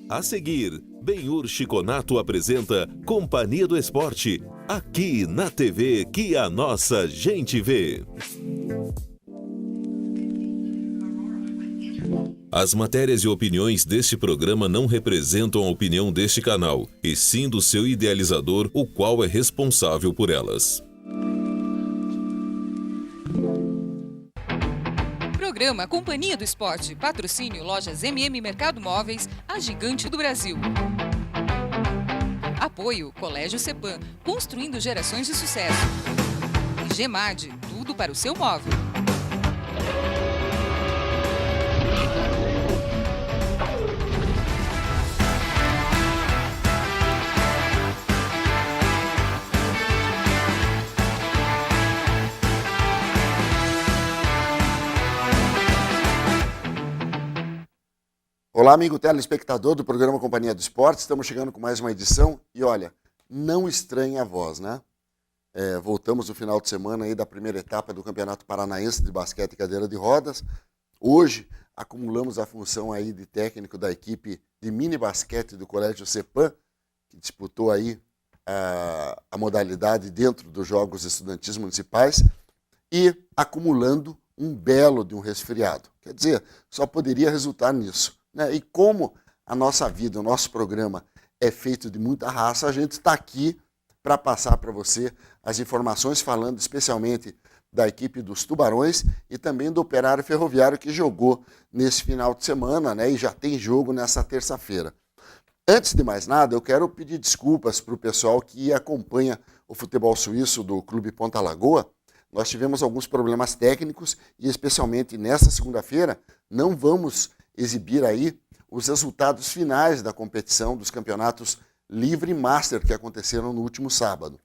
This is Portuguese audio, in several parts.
A seguir, Benhur Chiconato apresenta Companhia do Esporte, aqui na TV que a nossa gente vê. As matérias e opiniões deste programa não representam a opinião deste canal, e sim do seu idealizador, o qual é responsável por elas. Programa Companhia do Esporte, patrocínio Lojas MM Mercado Móveis, a gigante do Brasil. Apoio Colégio Cepan, construindo gerações de sucesso. E Gemad, tudo para o seu móvel. Olá, amigo telespectador do programa Companhia do Esporte. Estamos chegando com mais uma edição e olha, não estranhe a voz, né? Voltamos no final de semana aí da primeira etapa do Campeonato Paranaense de Basquete e Cadeira de Rodas. Hoje acumulamos a função aí de técnico da equipe de mini basquete do Colégio Cepan, que disputou aí a modalidade dentro dos Jogos Estudantis Municipais e acumulando um belo de um resfriado. Quer dizer, só poderia resultar nisso. E como a nossa vida, o nosso programa é feito de muita raça, a gente está aqui para passar para você as informações, falando especialmente da equipe dos Tubarões e também do Operário Ferroviário, que jogou nesse final de semana, e já tem jogo nessa terça-feira. Antes de mais nada, eu quero pedir desculpas para o pessoal que acompanha o futebol suíço do Clube Ponta Lagoa. Nós tivemos alguns problemas técnicos e, especialmente nessa segunda-feira, não vamos exibir aí os resultados finais da competição dos campeonatos Livre e Master que aconteceram no último sábado.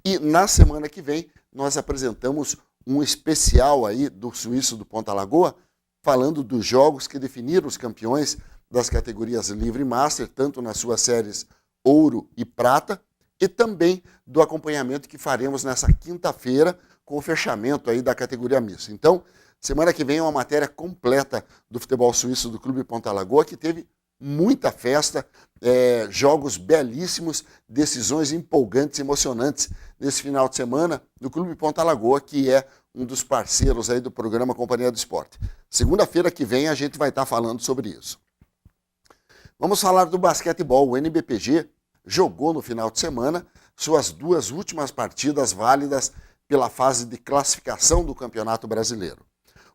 E na semana que vem nós apresentamos um especial aí do Suíço do Ponta Lagoa, falando dos jogos que definiram os campeões das categorias Livre e Master, tanto nas suas séries Ouro e Prata, e também do acompanhamento que faremos nessa quinta-feira com o fechamento aí da categoria Mista. Então, semana que vem é uma matéria completa do futebol suíço do Clube Ponta Lagoa, que teve muita festa, jogos belíssimos, decisões empolgantes, emocionantes nesse final de semana do Clube Ponta Lagoa, que é um dos parceiros aí do programa Companhia do Esporte. Segunda-feira que vem a gente vai estar falando sobre isso. Vamos falar do basquetebol. O NBPG jogou no final de semana suas duas últimas partidas válidas pela fase de classificação do Campeonato Brasileiro.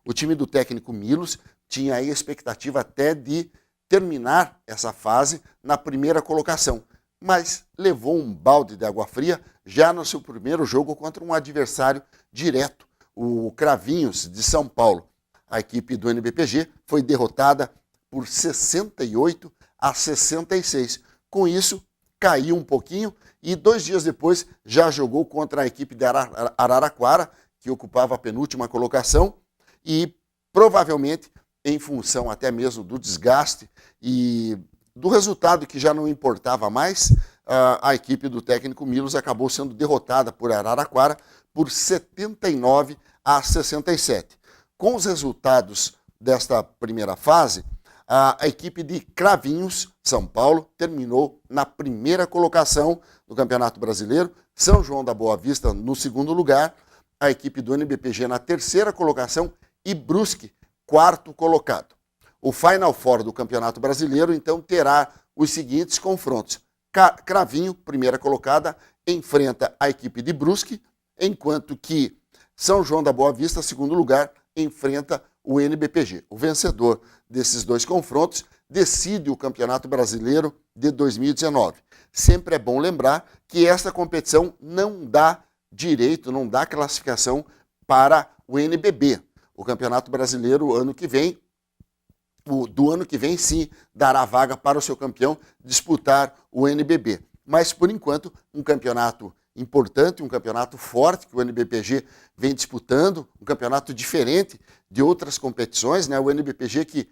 O time do técnico Milos tinha aí a expectativa até de terminar essa fase na primeira colocação, mas levou um balde de água fria já no seu primeiro jogo contra um adversário direto, o Cravinhos de São Paulo. A equipe do NBPG foi derrotada por 68-66. Com isso, caiu um pouquinho e 2 dias depois já jogou contra a equipe de Araraquara, que ocupava a penúltima colocação, e provavelmente, em função até mesmo do desgaste e do resultado que já não importava mais, a equipe do técnico Milos acabou sendo derrotada por Araraquara por 79-67. Com os resultados desta primeira fase, a equipe de Cravinhos, São Paulo, terminou na primeira colocação do Campeonato Brasileiro, São João da Boa Vista no segundo lugar, a equipe do NBPG na terceira colocação e Brusque, quarto colocado. O Final Four do Campeonato Brasileiro, então, terá os seguintes confrontos. Cravinho, primeira colocada, enfrenta a equipe de Brusque, enquanto que São João da Boa Vista, segundo lugar, enfrenta o NBPG. O vencedor desses dois confrontos decide o Campeonato Brasileiro de 2019. Sempre é bom lembrar que esta competição não dá direito, não dá classificação para o NBB. O Campeonato Brasileiro, do ano que vem, sim, dará vaga para o seu campeão disputar o NBB. Mas, por enquanto, um campeonato importante, um campeonato forte que o NBPG vem disputando, um campeonato diferente de outras competições, O NBPG que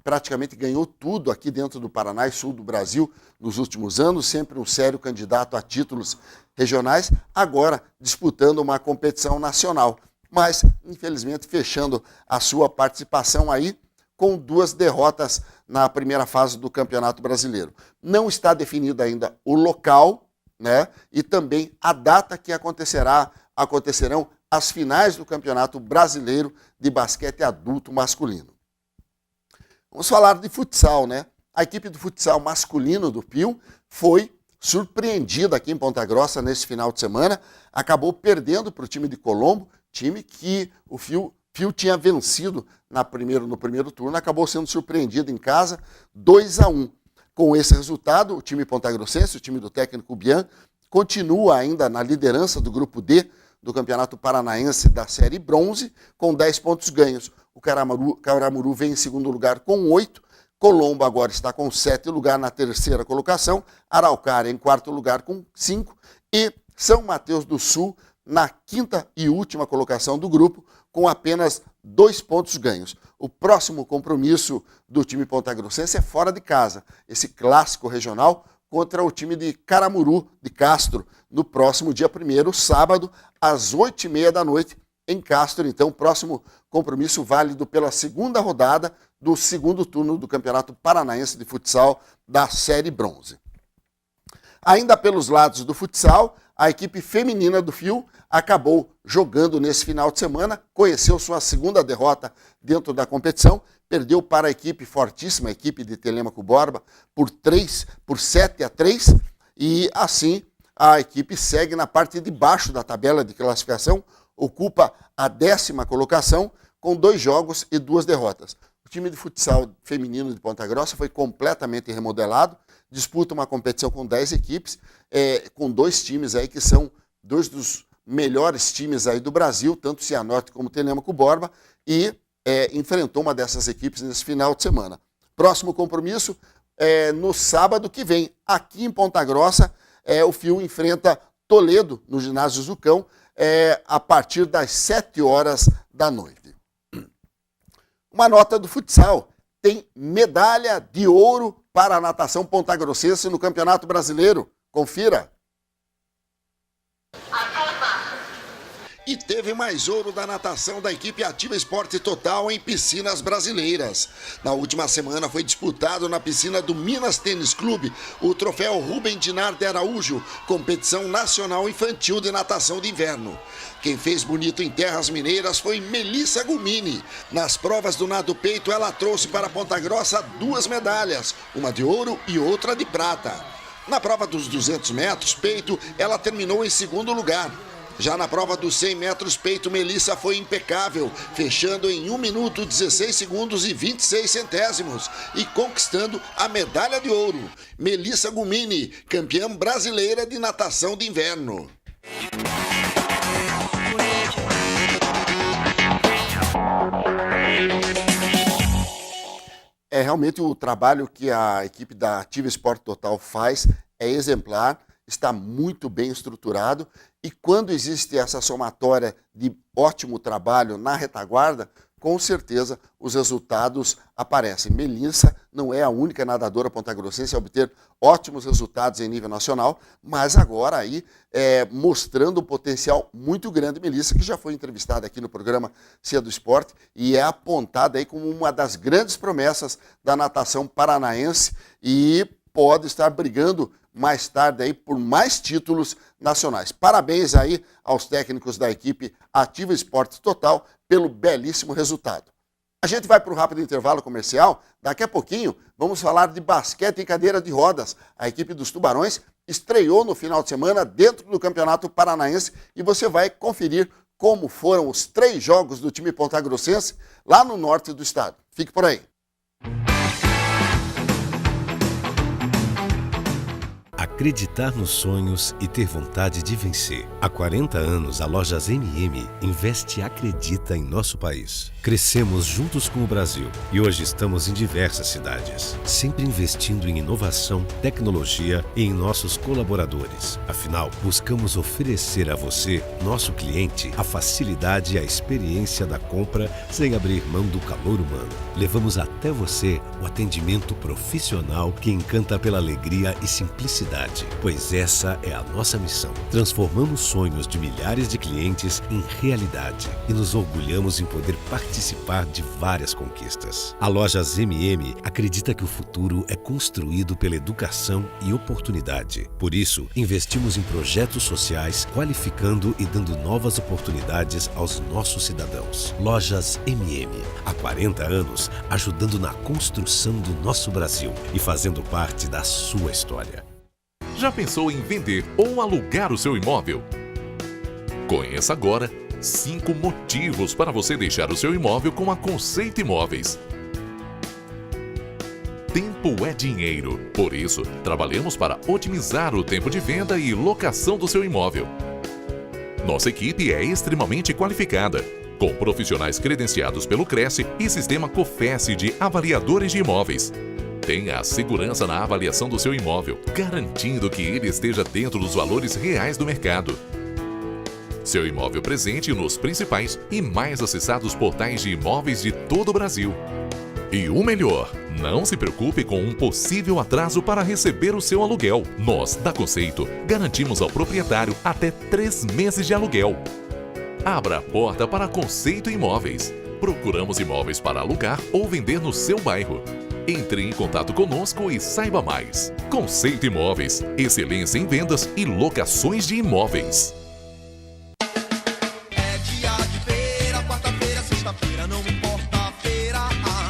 praticamente ganhou tudo aqui dentro do Paraná e sul do Brasil nos últimos anos, sempre um sério candidato a títulos regionais, agora disputando uma competição nacional. Mas, infelizmente, fechando a sua participação aí com 2 derrotas na primeira fase do Campeonato Brasileiro. Não está definido ainda o local, né? E também a data que acontecerão as finais do Campeonato Brasileiro de Basquete Adulto Masculino. Vamos falar de futsal, né? A equipe do futsal masculino do Pio foi surpreendida aqui em Ponta Grossa nesse final de semana, acabou perdendo para o time de Colombo, time que o Pio tinha vencido no primeiro turno, acabou sendo surpreendido em casa, 2-1. Com esse resultado, o time pontagrossense, o time do técnico Bian, continua ainda na liderança do grupo D do Campeonato Paranaense da Série Bronze, com 10 pontos ganhos. O Caramuru vem em segundo lugar com 8, Colombo agora está com 7 lugar na terceira colocação, Araucária em quarto lugar com 5 e São Mateus do Sul na quinta e última colocação do grupo, com apenas 2 pontos ganhos. O próximo compromisso do time pontagrossense é fora de casa, esse clássico regional contra o time de Caramuru, de Castro, no próximo dia 1º, sábado, às 8h30 da noite, em Castro. Então, próximo compromisso válido pela segunda rodada do segundo turno do Campeonato Paranaense de Futsal da Série Bronze. Ainda pelos lados do futsal, a equipe feminina do Fio acabou jogando nesse final de semana, conheceu sua segunda derrota dentro da competição, perdeu para a equipe fortíssima, a equipe de Telêmaco Borba, por 7-3, e assim a equipe segue na parte de baixo da tabela de classificação, ocupa a 10ª colocação com 2 jogos e 2 derrotas. O time de futsal feminino de Ponta Grossa foi completamente remodelado, disputa uma competição com 10 equipes, com 2 times aí que são 2 dos melhores times aí do Brasil, tanto Cianorte como Telêmaco Borba, e enfrentou uma dessas equipes nesse final de semana. Próximo compromisso no sábado que vem, aqui em Ponta Grossa, o Fio enfrenta Toledo, no ginásio Zucão, a partir das 7h da noite. Uma nota do futsal, tem medalha de ouro para a natação pontagrossense no Campeonato Brasileiro. Confira. E teve mais ouro da natação da equipe Ativa Esporte Total em piscinas brasileiras. Na última semana foi disputado na piscina do Minas Tênis Clube o troféu Rubem Dinar de Araújo, competição nacional infantil de natação de inverno. Quem fez bonito em terras mineiras foi Melissa Gumini. Nas provas do nado peito, ela trouxe para Ponta Grossa 2 medalhas, uma de ouro e outra de prata. Na prova dos 200 metros peito, ela terminou em segundo lugar. Já na prova dos 100 metros peito, Melissa foi impecável, fechando em 1 minuto, 16 segundos e 26 centésimos e conquistando a medalha de ouro. Melissa Gumini, campeã brasileira de natação de inverno. Realmente o trabalho que a equipe da Ativa Esporte Total faz é exemplar, está muito bem estruturado, e quando existe essa somatória de ótimo trabalho na retaguarda, com certeza os resultados aparecem. Melissa não é a única nadadora pontagrossense a obter ótimos resultados em nível nacional, mas agora aí mostrando um potencial muito grande. Melissa, que já foi entrevistada aqui no programa Cia do Esporte e é apontada aí como uma das grandes promessas da natação paranaense e pode estar brigando mais tarde aí por mais títulos nacionais. Parabéns aí aos técnicos da equipe Ativa Esporte Total pelo belíssimo resultado. A gente vai para o rápido intervalo comercial. Daqui a pouquinho vamos falar de basquete em cadeira de rodas. A equipe dos Tubarões estreou no final de semana dentro do Campeonato Paranaense e você vai conferir como foram os 3 jogos do time pontagrossense lá no norte do estado. Fique por aí. Acreditar nos sonhos e ter vontade de vencer. Há 40 anos, a Lojas MM investe e acredita em nosso país. Crescemos juntos com o Brasil e hoje estamos em diversas cidades, sempre investindo em inovação, tecnologia e em nossos colaboradores. Afinal, buscamos oferecer a você, nosso cliente, a facilidade e a experiência da compra sem abrir mão do calor humano. Levamos até você o atendimento profissional que encanta pela alegria e simplicidade. qualidade, pois essa é a nossa missão. Transformamos sonhos de milhares de clientes em realidade e nos orgulhamos em poder participar de várias conquistas. A Lojas MM acredita que o futuro é construído pela educação e oportunidade. Por isso, investimos em projetos sociais, qualificando e dando novas oportunidades aos nossos cidadãos. Lojas MM, há 40 anos, ajudando na construção do nosso Brasil e fazendo parte da sua história. Já pensou em vender ou alugar o seu imóvel? Conheça agora 5 motivos para você deixar o seu imóvel com a Conceito Imóveis. Tempo é dinheiro, por isso, trabalhamos para otimizar o tempo de venda e locação do seu imóvel. Nossa equipe é extremamente qualificada, com profissionais credenciados pelo Cresce e sistema COFES de avaliadores de imóveis. Tenha a segurança na avaliação do seu imóvel, garantindo que ele esteja dentro dos valores reais do mercado. Seu imóvel presente nos principais e mais acessados portais de imóveis de todo o Brasil. E o melhor, não se preocupe com um possível atraso para receber o seu aluguel. Nós, da Conceito, garantimos ao proprietário até 3 meses de aluguel. Abra a porta para Conceito Imóveis. Procuramos imóveis para alugar ou vender no seu bairro. Entre em contato conosco e saiba mais. Conceito Imóveis, excelência em vendas e locações de imóveis. É dia de feira, quarta-feira, sexta-feira, não importa a feira.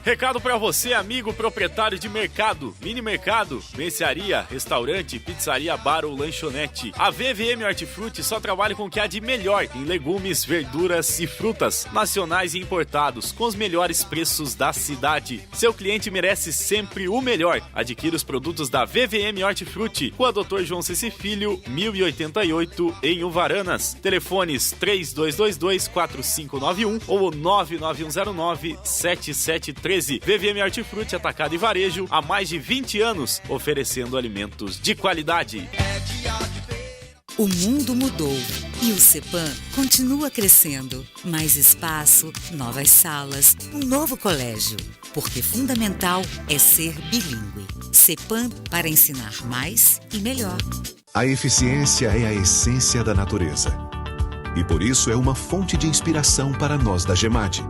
Recado para você, amigo proprietário de mercado, mini mercado, mercearia, restaurante, pizzaria, bar ou lanchonete. A VVM Hortifruti só trabalha com o que há de melhor em legumes, verduras e frutas, nacionais e importados, com os melhores preços da cidade. Seu cliente merece sempre o melhor. Adquira os produtos da VVM Hortifruti, Rua Dr. João Ceci Filho, 1088, em Uvaranas. Telefones 3222-4591 ou 99109-7713. VVM Hortifruti, atacado e varejo, há mais de 20 anos, oferecendo alimentos de qualidade. O mundo mudou e o CEPAM continua crescendo. Mais espaço, novas salas, um novo colégio. Porque fundamental é ser bilíngue. CEPAM para ensinar mais e melhor. A eficiência é a essência da natureza. E por isso é uma fonte de inspiração para nós da GEMAD.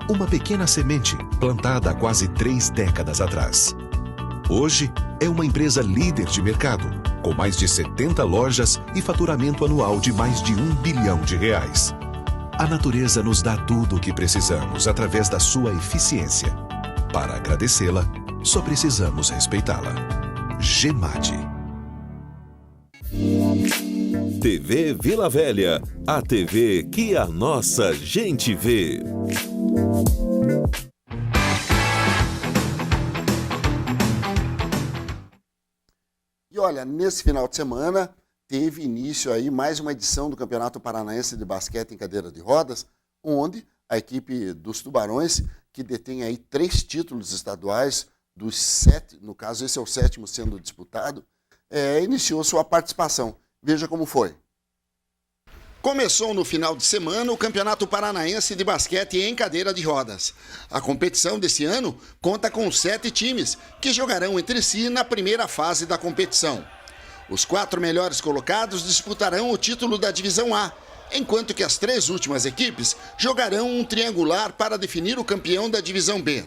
Uma pequena semente plantada há quase 3 décadas atrás. Hoje é uma empresa líder de mercado, com mais de 70 lojas e faturamento anual de mais de R$1 bilhão. A natureza nos dá tudo o que precisamos através da sua eficiência. Para agradecê-la, só precisamos respeitá-la. GEMAD. TV Vila Velha, a TV que a nossa gente vê. E olha, nesse final de semana teve início aí mais uma edição do Campeonato Paranaense de Basquete em Cadeira de Rodas, onde a equipe dos Tubarões, que detém aí 3 títulos estaduais, dos 7, no caso esse é o 7º sendo disputado, iniciou sua participação. Veja como foi. Começou no final de semana o Campeonato Paranaense de Basquete em Cadeira de Rodas. A competição desse ano conta com 7 times, que jogarão entre si na primeira fase da competição. Os 4 melhores colocados disputarão o título da Divisão A, enquanto que as 3 últimas equipes jogarão um triangular para definir o campeão da Divisão B.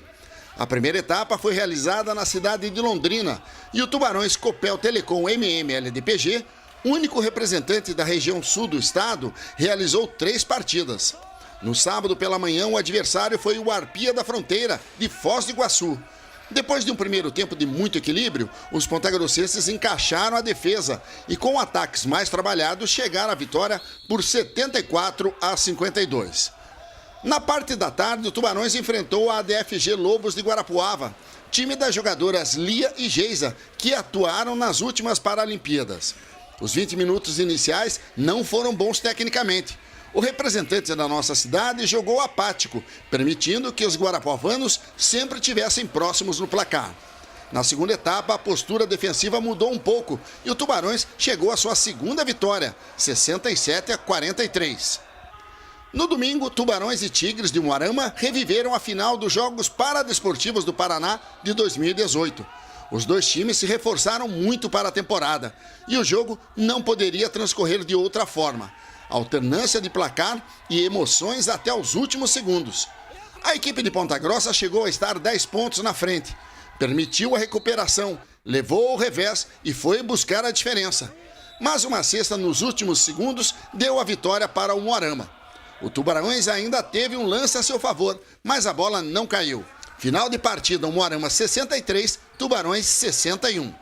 A primeira etapa foi realizada na cidade de Londrina e o Tubarões Copel Telecom MMLDPG, único representante da região sul do estado, realizou 3 partidas. No sábado pela manhã, o adversário foi o Arpia da Fronteira, de Foz do Iguaçu. Depois de um primeiro tempo de muito equilíbrio, os pontagrossenses encaixaram a defesa e, com ataques mais trabalhados, chegaram à vitória por 74-52. Na parte da tarde, o Tubarões enfrentou a ADFG Lobos de Guarapuava, time das jogadoras Lia e Geisa, que atuaram nas últimas Paralimpíadas. Os 20 minutos iniciais não foram bons tecnicamente. O representante da nossa cidade jogou apático, permitindo que os guarapuavanos sempre estivessem próximos no placar. Na segunda etapa, a postura defensiva mudou um pouco e o Tubarões chegou à sua segunda vitória, 67-43. No domingo, Tubarões e Tigres de Umuarama reviveram a final dos Jogos Paradesportivos do Paraná de 2018. Os dois times se reforçaram muito para a temporada e o jogo não poderia transcorrer de outra forma. Alternância de placar e emoções até os últimos segundos. A equipe de Ponta Grossa chegou a estar 10 pontos na frente. Permitiu a recuperação, levou o revés e foi buscar a diferença. Mas uma cesta nos últimos segundos deu a vitória para o Moarama. O Tubarões ainda teve um lance a seu favor, mas a bola não caiu. Final de partida, o Moarama 63, Tubarões 61.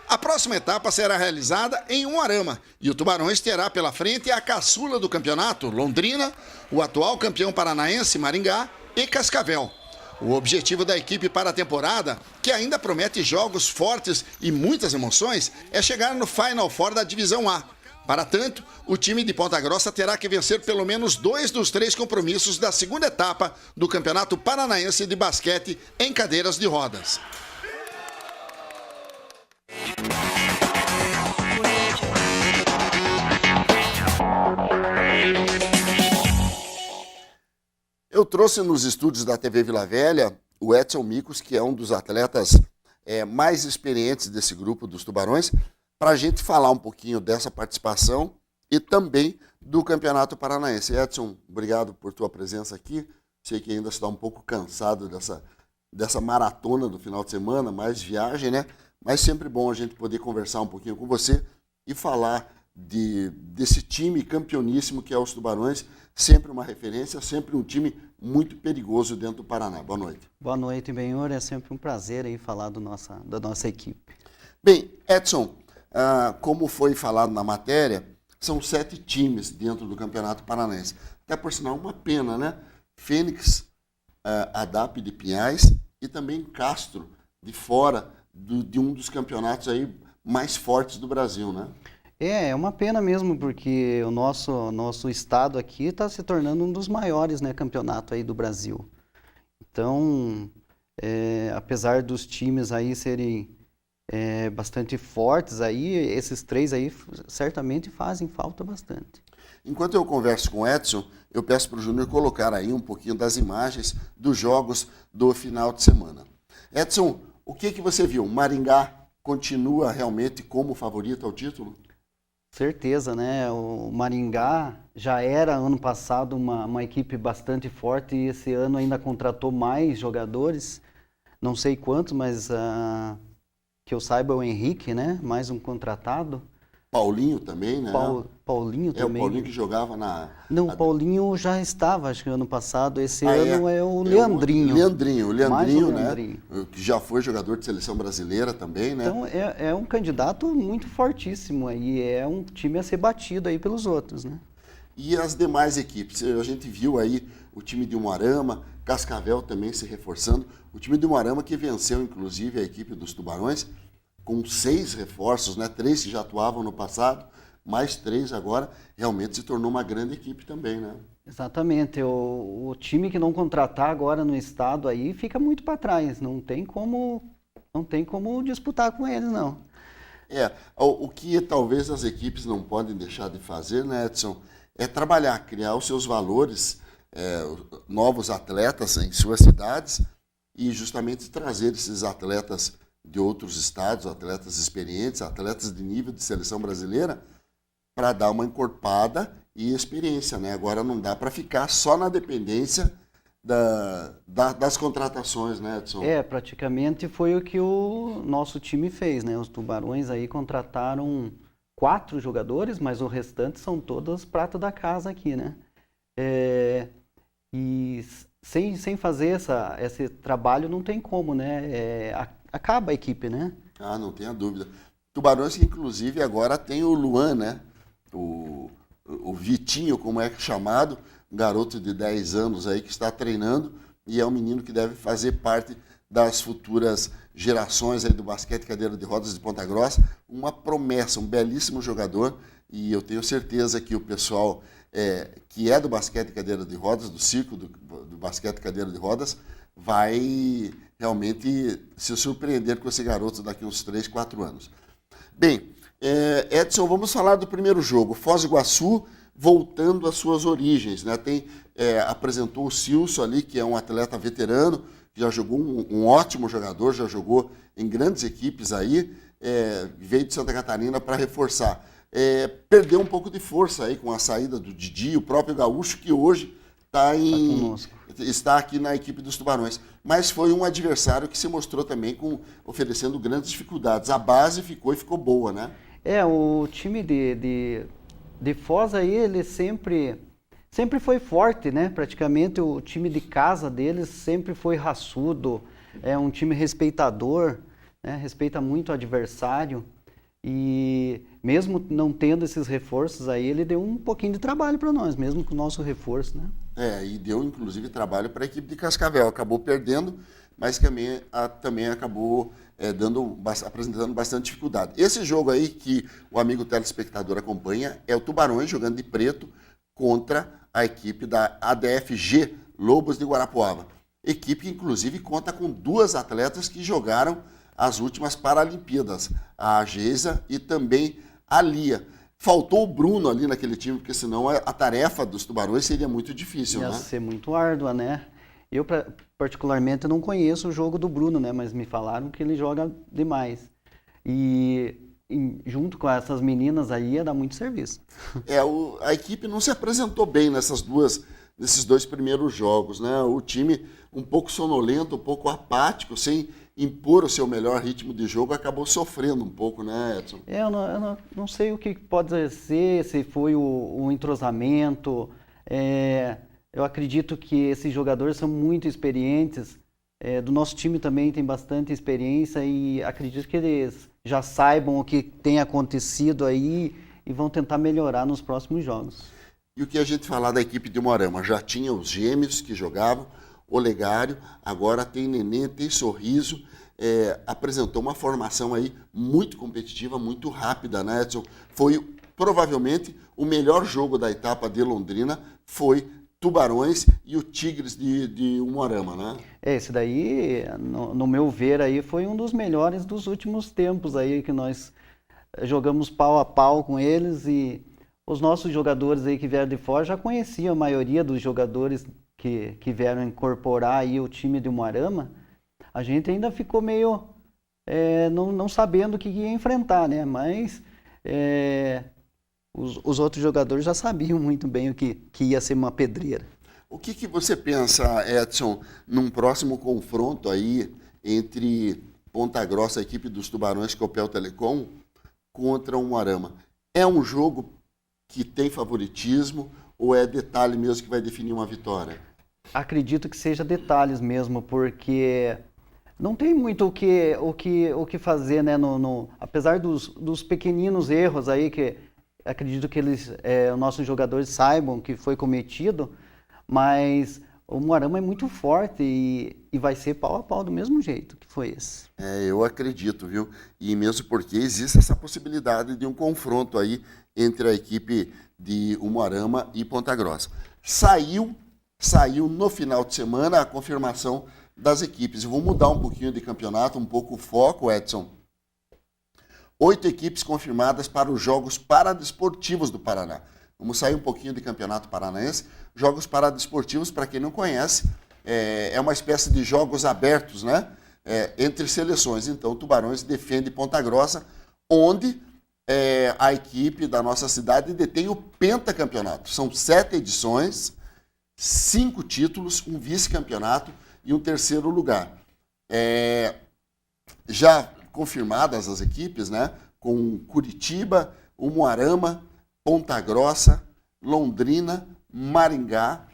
A próxima etapa será realizada em Umuarama e o Tubarões terá pela frente a caçula do campeonato, Londrina, o atual campeão paranaense, Maringá e Cascavel. O objetivo da equipe para a temporada, que ainda promete jogos fortes e muitas emoções, é chegar no Final Four da Divisão A. Para tanto, o time de Ponta Grossa terá que vencer pelo menos 2 dos 3 compromissos da segunda etapa do Campeonato Paranaense de Basquete em cadeiras de rodas. Eu trouxe nos estúdios da TV Vila Velha o Edson Micos, que é um dos atletas mais experientes desse grupo dos Tubarões, para a gente falar um pouquinho dessa participação e também do Campeonato Paranaense. Edson, obrigado por tua presença aqui. Sei que ainda está um pouco cansado dessa maratona do final de semana, mais viagem, né? Mas sempre bom a gente poder conversar um pouquinho com você e falar desse time campeoníssimo que é os Tubarões, sempre uma referência, sempre um time muito perigoso dentro do Paraná. Boa noite. Boa noite, Benhor. É sempre um prazer aí falar da nossa equipe. Bem, Edson, como foi falado na matéria, são 7 times dentro do Campeonato Paranaense. Até por sinal, uma pena, né? Fênix, ADAP de Pinhais e também Castro, de fora de um dos campeonatos aí mais fortes do Brasil, né? É uma pena mesmo, porque o nosso estado aqui está se tornando um dos maiores, né, campeonatos aí do Brasil. Então, apesar dos times aí serem bastante fortes aí, esses 3 aí certamente fazem falta bastante. Enquanto eu converso com o Edson, eu peço para o Júnior colocar aí um pouquinho das imagens dos jogos do final de semana. Edson, o que você viu? Maringá continua realmente como favorito ao título? Certeza, né? O Maringá já era ano passado uma equipe bastante forte e esse ano ainda contratou mais jogadores, não sei quantos, mas que eu saiba o Henrique, né? Mais um contratado. Paulinho também, né? Paulinho também. É o Paulinho que jogava na... Não, o Paulinho já estava, acho que ano passado. Esse ano é o Leandrinho. O Leandrinho, né? Leandrinho. Que já foi jogador de seleção brasileira também, né? Então é um candidato muito fortíssimo aí. É um time a ser batido aí pelos outros, né? E as demais equipes? A gente viu aí o time de Umuarama, Cascavel também se reforçando. O time de Umuarama que venceu, inclusive, a equipe dos Tubarões, com 6 reforços, né? 3 que já atuavam no passado, mais 3 agora, realmente se tornou uma grande equipe também, né? Exatamente. O time que não contratar agora no estado aí fica muito para trás. Não tem como disputar com eles, não. O que talvez as equipes não podem deixar de fazer, né, Edson, é trabalhar, criar os seus valores, novos atletas em suas cidades e justamente trazer esses atletas de outros estados, atletas experientes, atletas de nível de seleção brasileira, para dar uma encorpada e experiência, né? Agora não dá para ficar só na dependência das contratações, né, Edson? Praticamente foi o que o nosso time fez, né? Os Tubarões aí contrataram 4 jogadores, mas o restante são todas prata da casa aqui, né? E sem fazer esse trabalho não tem como, né? Acaba a equipe, né? Não tenha dúvida. Tubarões que, inclusive, agora tem o Luan, né? O Vitinho, como é chamado, um garoto de 10 anos aí que está treinando e é um menino que deve fazer parte das futuras gerações aí do basquete cadeira de rodas de Ponta Grossa. Uma promessa, um belíssimo jogador e eu tenho certeza que o pessoal que é do basquete cadeira de rodas, do ciclo do basquete cadeira de rodas, vai realmente se surpreender com esse garoto daqui a uns 3, 4 anos. Bem, Edson, vamos falar do primeiro jogo. Foz do Iguaçu voltando às suas origens, né? Apresentou o Silso ali, que é um atleta veterano, que já jogou um ótimo jogador, já jogou em grandes equipes aí, veio de Santa Catarina para reforçar. Perdeu um pouco de força aí com a saída do Didi, o próprio Gaúcho, que hoje está aqui na equipe dos Tubarões. Mas foi um adversário que se mostrou também oferecendo grandes dificuldades. A base ficou boa, né? O time de Foz aí, ele sempre foi forte, né? Praticamente o time de casa deles sempre foi raçudo, é um time respeitador, né? Respeita muito o adversário. E mesmo não tendo esses reforços aí, ele deu um pouquinho de trabalho para nós, mesmo com o nosso reforço, né? E deu inclusive trabalho para a equipe de Cascavel. Acabou perdendo, mas também acabou apresentando bastante dificuldade. Esse jogo aí que o amigo telespectador acompanha é o Tubarões jogando de preto contra a equipe da ADFG Lobos de Guarapuava. Equipe que inclusive conta com 2 atletas que jogaram as últimas Paralimpíadas, a Geisa e também a Lia. Faltou o Bruno ali naquele time, porque senão a tarefa dos Tubarões seria muito difícil, Ia ser muito árdua, né? Eu, particularmente, não conheço o jogo do Bruno, né? Mas me falaram que ele joga demais. E junto com essas meninas aí, ia dar muito serviço. A equipe não se apresentou bem nesses 2 primeiros jogos, né? O time um pouco sonolento, um pouco apático, sem impor o seu melhor ritmo de jogo, acabou sofrendo um pouco, né, Edson? Eu não sei o que pode ser, se foi o entrosamento. Eu acredito que esses jogadores são muito experientes. Do nosso time também tem bastante experiência e acredito que eles já saibam o que tem acontecido aí e vão tentar melhorar nos próximos jogos. E o que a gente falar da equipe de Umuarama? Já tinha os gêmeos que jogavam, Olegário, agora tem Nenê, tem Sorriso, apresentou uma formação aí muito competitiva, muito rápida, né, Edson? Foi provavelmente o melhor jogo da etapa de Londrina, foi Tubarões e o Tigres de Umuarama, né? Esse daí, no meu ver, aí foi um dos melhores dos últimos tempos aí, que nós jogamos pau a pau com eles e os nossos jogadores aí que vieram de fora já conheciam a maioria dos jogadores que vieram incorporar aí o time de Umuarama. A gente ainda ficou meio não sabendo o que ia enfrentar, né? Mas os outros jogadores já sabiam muito bem o que ia ser uma pedreira. O que você pensa, Edson, num próximo confronto aí entre Ponta Grossa, a equipe dos Tubarões, Copel Telecom, contra o Umuarama? É um jogo que tem favoritismo ou é detalhe mesmo que vai definir uma vitória? Acredito que seja detalhes mesmo, porque não tem muito o que fazer, né? Apesar dos pequeninos erros aí, que acredito que os nossos jogadores saibam que foi cometido, mas o Umuarama é muito forte e vai ser pau a pau do mesmo jeito que foi esse. Eu acredito, viu? E mesmo porque existe essa possibilidade de um confronto aí entre a equipe de Umuarama e Ponta Grossa. Saiu no final de semana a confirmação das equipes. Eu vou mudar um pouquinho de campeonato, um pouco o foco, Edson. 8 equipes confirmadas para os Jogos Paradesportivos do Paraná. Vamos sair um pouquinho de campeonato paranaense. Jogos Paradesportivos, para quem não conhece, é uma espécie de jogos abertos, né? Entre seleções. Então, Tubarões defende Ponta Grossa, onde a equipe da nossa cidade detém o pentacampeonato. São 7 edições, 5 títulos, um vice-campeonato e um terceiro lugar. Já confirmadas as equipes, né? Com Curitiba, Umuarama, Ponta Grossa, Londrina, Maringá,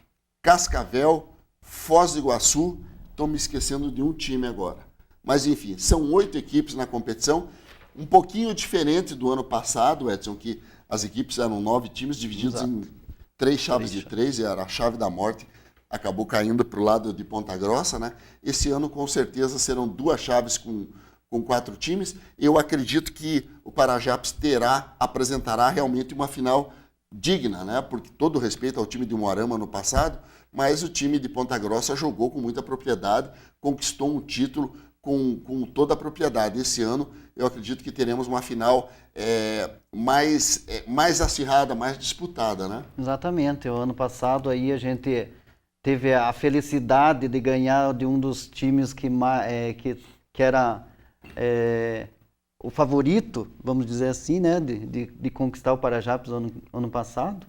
Cascavel, Foz do Iguaçu. Estou me esquecendo de um time agora. Mas, enfim, são 8 equipes na competição. Um pouquinho diferente do ano passado, Edson, que as equipes eram 9 times divididos em 3 chaves de 3, e era a chave da morte. Acabou caindo para o lado de Ponta Grossa, né? Esse ano, com certeza, serão 2 chaves com 4 times. Eu acredito que o Parajaps apresentará realmente uma final digna, né? Porque todo respeito ao time de Umuarama no passado, mas o time de Ponta Grossa jogou com muita propriedade, conquistou um título com toda a propriedade. Esse ano eu acredito que teremos uma final mais acirrada, mais disputada, né? Exatamente. O ano passado aí a gente teve a felicidade de ganhar de um dos times que era o favorito, vamos dizer assim, né, de conquistar o Parajapes ano passado.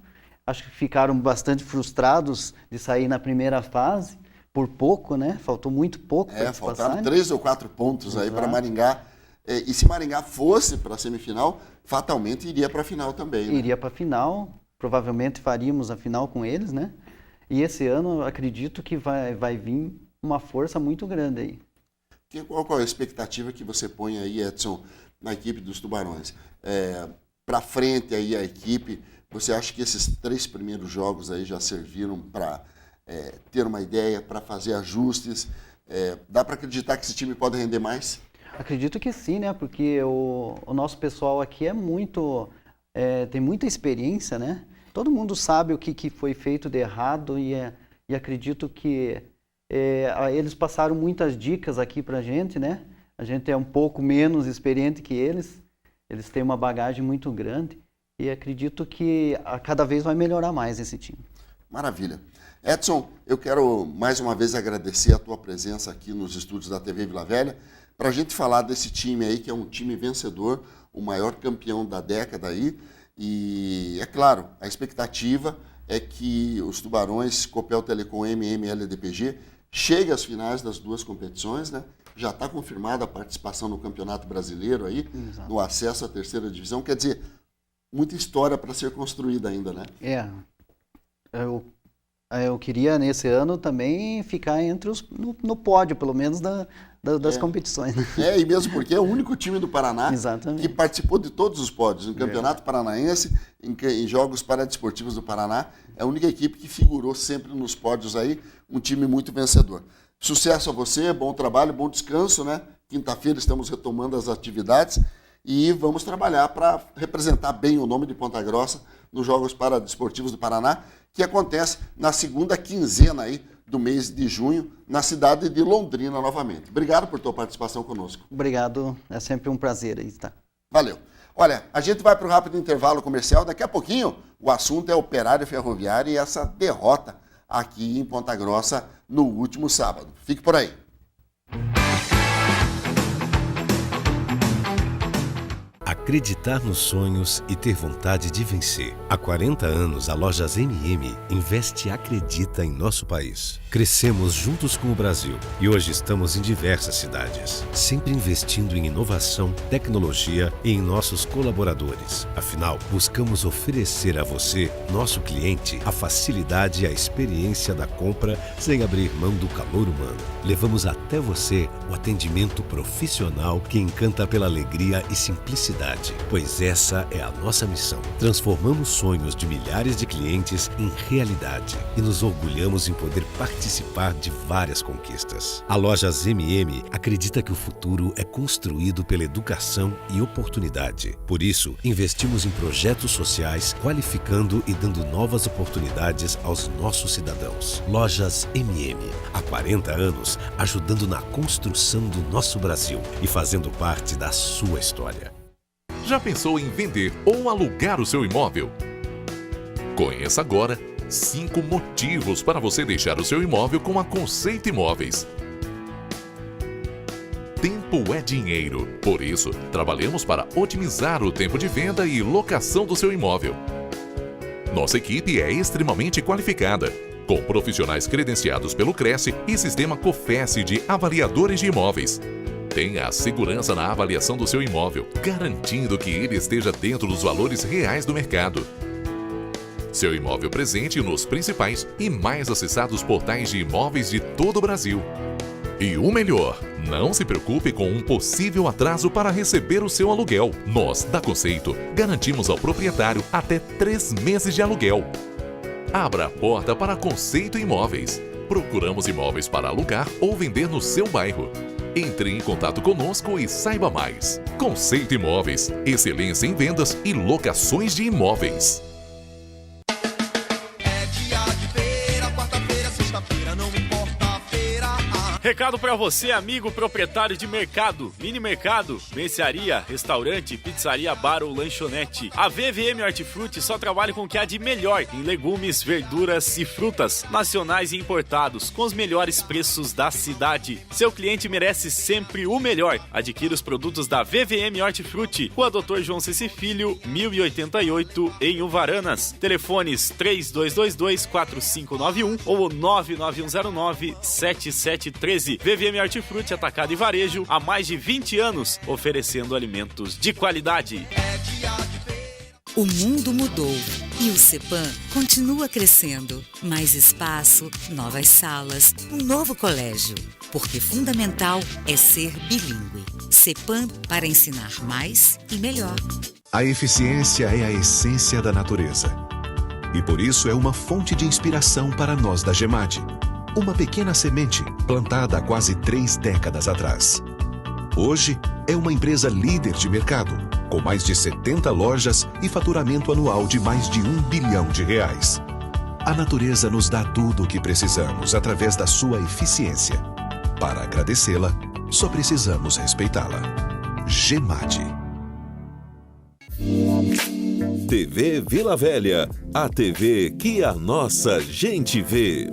Acho que ficaram bastante frustrados de sair na primeira fase, por pouco, né? Faltou muito pouco para eles faltaram passarem. 3 ou 4 pontos aí para Exato. Maringá. E se Maringá fosse para a semifinal, fatalmente iria para a final também, né? Iria para a final, provavelmente faríamos a final com eles, né? E esse ano eu acredito que vai vir uma força muito grande aí. Qual é a expectativa que você põe aí, Edson, na equipe dos Tubarões? Para frente aí a equipe, você acha que esses 3 primeiros jogos aí já serviram para ter uma ideia, para fazer ajustes? Dá para acreditar que esse time pode render mais? Acredito que sim, né? Porque o nosso pessoal aqui tem muita experiência, né? Todo mundo sabe o que foi feito de errado e acredito que eles passaram muitas dicas aqui pra gente, né? A gente é um pouco menos experiente que eles. Eles têm uma bagagem muito grande e acredito que a cada vez vai melhorar mais esse time. Maravilha. Edson, eu quero mais uma vez agradecer a tua presença aqui nos estúdios da TV Vila Velha para a gente falar desse time aí, que é um time vencedor, o maior campeão da década aí. E, é claro, a expectativa é que os Tubarões, Copel Telecom, LDPG, cheguem às finais das 2 competições, né? Já está confirmada a participação no Campeonato Brasileiro aí, Exato. no acesso à 3ª divisão. Quer dizer, muita história para ser construída ainda, né? Eu queria nesse ano também ficar entre no pódio, pelo menos das competições. Né? E mesmo porque é o único time do Paraná Exatamente. que participou de todos os pódios, no Campeonato Paranaense, em Jogos Paradesportivos do Paraná, é a única equipe que figurou sempre nos pódios aí, um time muito vencedor. Sucesso a você, bom trabalho, bom descanso, né? Quinta-feira estamos retomando as atividades e vamos trabalhar para representar bem o nome de Ponta Grossa nos Jogos Paradesportivos do Paraná, que acontece na segunda quinzena aí do mês de junho, na cidade de Londrina novamente. Obrigado por tua participação conosco. Obrigado, é sempre um prazer aí estar. Valeu. Olha, a gente vai para o rápido intervalo comercial. Daqui a pouquinho o assunto é Operário Ferroviário e essa derrota aqui em Ponta Grossa no último sábado. Fique por aí. Acreditar nos sonhos e ter vontade de vencer. Há 40 anos, a Lojas MM investe e acredita em nosso país. Crescemos juntos com o Brasil e hoje estamos em diversas cidades, sempre investindo em inovação, tecnologia e em nossos colaboradores. Afinal, buscamos oferecer a você, nosso cliente, a facilidade e a experiência da compra sem abrir mão do calor humano. Levamos até você o atendimento profissional que encanta pela alegria e simplicidade. Pois essa é a nossa missão. Transformamos sonhos de milhares de clientes em realidade e nos orgulhamos em poder participar de várias conquistas. A Lojas MM acredita que o futuro é construído pela educação e oportunidade. Por isso, investimos em projetos sociais, qualificando e dando novas oportunidades aos nossos cidadãos. Lojas MM, há 40 anos, ajudando na construção do nosso Brasil e fazendo parte da sua história. Já pensou em vender ou alugar o seu imóvel? Conheça agora 5 motivos para você deixar o seu imóvel com a Conceito Imóveis. Tempo é dinheiro, por isso, trabalhamos para otimizar o tempo de venda e locação do seu imóvel. Nossa equipe é extremamente qualificada, com profissionais credenciados pelo Cresce e sistema COFES de avaliadores de imóveis. Tenha a segurança na avaliação do seu imóvel, garantindo que ele esteja dentro dos valores reais do mercado. Seu imóvel presente nos principais e mais acessados portais de imóveis de todo o Brasil. E o melhor, não se preocupe com um possível atraso para receber o seu aluguel. Nós, da Conceito, garantimos ao proprietário até 3 meses de aluguel. Abra a porta para Conceito Imóveis. Procuramos imóveis para alugar ou vender no seu bairro. Entre em contato conosco e saiba mais. Conceito Imóveis, excelência em vendas e locações de imóveis. Recado para você, amigo proprietário de mercado, mini mercado, mercearia, restaurante, pizzaria, bar ou lanchonete. A VVM Hortifruti só trabalha com o que há de melhor em legumes, verduras e frutas, nacionais e importados, com os melhores preços da cidade. Seu cliente merece sempre o melhor. Adquira os produtos da VVM Hortifruti, Rua Dr. João Ceci Filho, 1088, em Uvaranas. Telefones 3222-4591 ou 99109-7713. VVM Hortifruti, atacado e varejo, há mais de 20 anos, oferecendo alimentos de qualidade. O mundo mudou e o CEPAM continua crescendo. Mais espaço, novas salas, um novo colégio. Porque fundamental é ser bilíngue. CEPAM para ensinar mais e melhor. A eficiência é a essência da natureza. E por isso é uma fonte de inspiração para nós da GEMAD. Uma pequena semente plantada há quase 3 décadas atrás. Hoje é uma empresa líder de mercado, com mais de 70 lojas e faturamento anual de mais de R$1 bilhão. A natureza nos dá tudo o que precisamos através da sua eficiência. Para agradecê-la, só precisamos respeitá-la. GEMAD. TV Vila Velha, a TV que a nossa gente vê.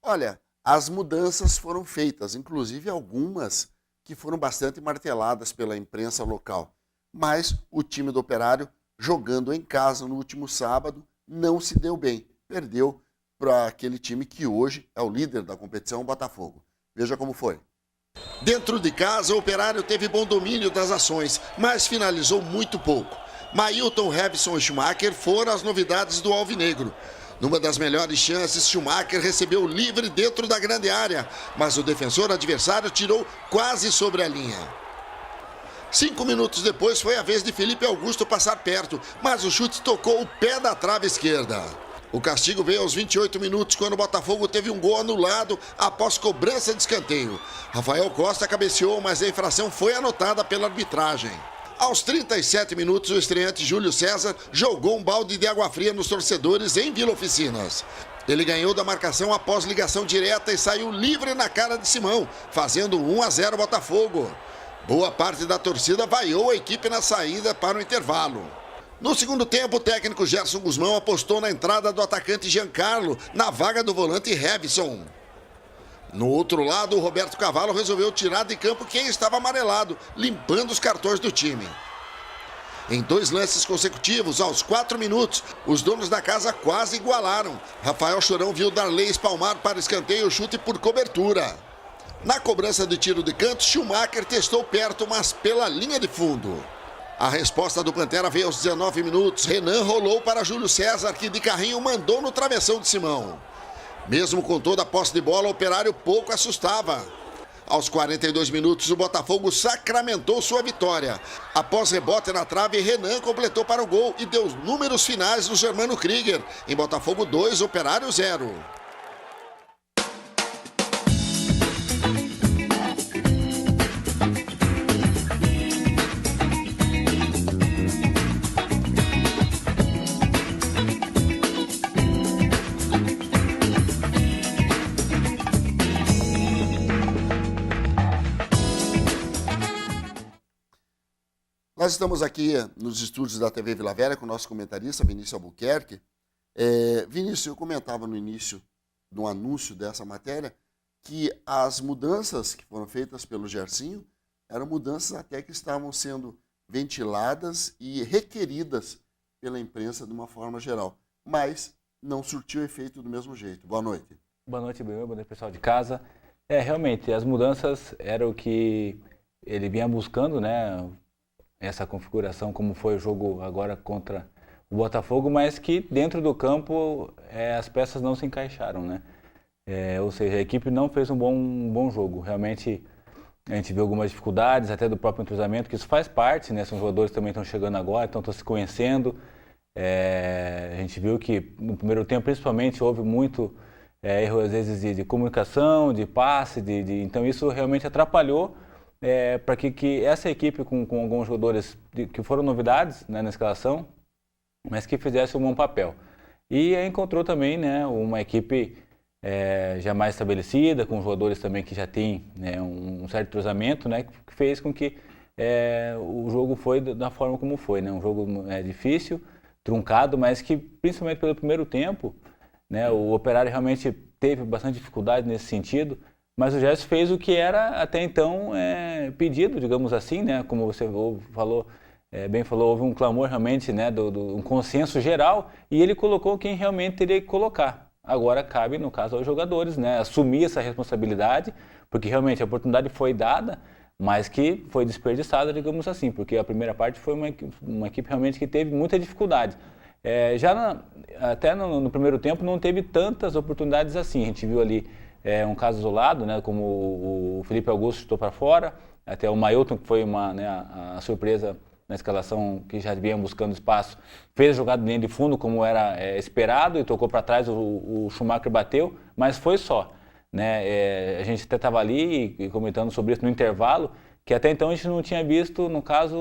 Olha, as mudanças foram feitas, inclusive algumas que foram bastante marteladas pela imprensa local. Mas o time do Operário, jogando em casa no último sábado, não se deu bem. Perdeu para aquele time que hoje é o líder da competição, o Botafogo. Veja como foi. Dentro de casa, o Operário teve bom domínio das ações, mas finalizou muito pouco. Mailton, Revson e Schumacher foram as novidades do Alvinegro. Numa das melhores chances, Schumacher recebeu livre dentro da grande área, mas o defensor adversário tirou quase sobre a linha. 5 minutos depois foi a vez de Felipe Augusto passar perto, mas o chute tocou o pé da trave esquerda. O castigo veio aos 28 minutos, quando o Botafogo teve um gol anulado após cobrança de escanteio. Rafael Costa cabeceou, mas a infração foi anotada pela arbitragem. Aos 37 minutos, o estreante Júlio César jogou um balde de água fria nos torcedores em Vila Oficinas. Ele ganhou da marcação após ligação direta e saiu livre na cara de Simão, fazendo 1-0 Botafogo. Boa parte da torcida vaiou a equipe na saída para o intervalo. No segundo tempo, o técnico Gerson Guzmão apostou na entrada do atacante Giancarlo na vaga do volante Revson. No outro lado, o Roberto Cavalo resolveu tirar de campo quem estava amarelado, limpando os cartões do time. Em 2 lances consecutivos, aos 4 minutos, os donos da casa quase igualaram. Rafael Chorão viu Darley espalmar para escanteio o chute por cobertura. Na cobrança de tiro de canto, Schumacher testou perto, mas pela linha de fundo. A resposta do Pantera veio aos 19 minutos. Renan rolou para Júlio César, que de carrinho mandou no travessão de Simão. Mesmo com toda a posse de bola, o Operário pouco assustava. Aos 42 minutos, o Botafogo sacramentou sua vitória. Após rebote na trave, Renan completou para o gol e deu os números finais no Germano Krieger. Em Botafogo 2, Operário 0. Nós estamos aqui nos estúdios da TV Vila Velha com o nosso comentarista, Vinícius Albuquerque. Vinícius, eu comentava no início do anúncio dessa matéria que as mudanças que foram feitas pelo Gersinho eram mudanças até que estavam sendo ventiladas e requeridas pela imprensa de uma forma geral, mas não surtiu efeito do mesmo jeito. Boa noite. Boa noite, Bruno. Boa noite, pessoal de casa. Realmente, as mudanças eram o que ele vinha buscando, né? Essa configuração, como foi o jogo agora contra o Botafogo, mas que dentro do campo as peças não se encaixaram, né? Ou seja, a equipe não fez um bom jogo. Realmente a gente viu algumas dificuldades, até do próprio entrosamento, que isso faz parte, né? São jogadores que também estão chegando agora, então estão se conhecendo. A gente viu que no primeiro tempo, principalmente, houve muito erro, às vezes, de comunicação, de passe, então isso realmente atrapalhou para que essa equipe, com alguns jogadores que foram novidades, né, na escalação, mas que fizesse um bom papel. E encontrou também, né, uma equipe já mais estabelecida, com jogadores também que já têm, né, um certo entrosamento, né, que fez com que o jogo foi da forma como foi, né, um jogo difícil, truncado, mas que principalmente pelo primeiro tempo, né, o Operário realmente teve bastante dificuldade nesse sentido, mas o Gerson fez o que era até então pedido, digamos assim, né, como você falou, bem falou, houve um clamor realmente, né, um consenso geral, e ele colocou quem realmente teria que colocar. Agora cabe, no caso, aos jogadores, né, assumir essa responsabilidade, porque realmente a oportunidade foi dada, mas que foi desperdiçada, digamos assim, porque a primeira parte foi uma equipe realmente que teve muita dificuldade. Até no primeiro tempo não teve tantas oportunidades assim, a gente viu ali um caso isolado, né, como o Felipe Augusto chutou para fora, até o Mailton, que foi a surpresa na escalação, que já vinha buscando espaço, fez a jogada de linha de fundo como era esperado e tocou para trás, o Schumacher bateu, mas foi só. Né? A gente até estava ali e comentando sobre isso no intervalo, que até então a gente não tinha visto, no caso,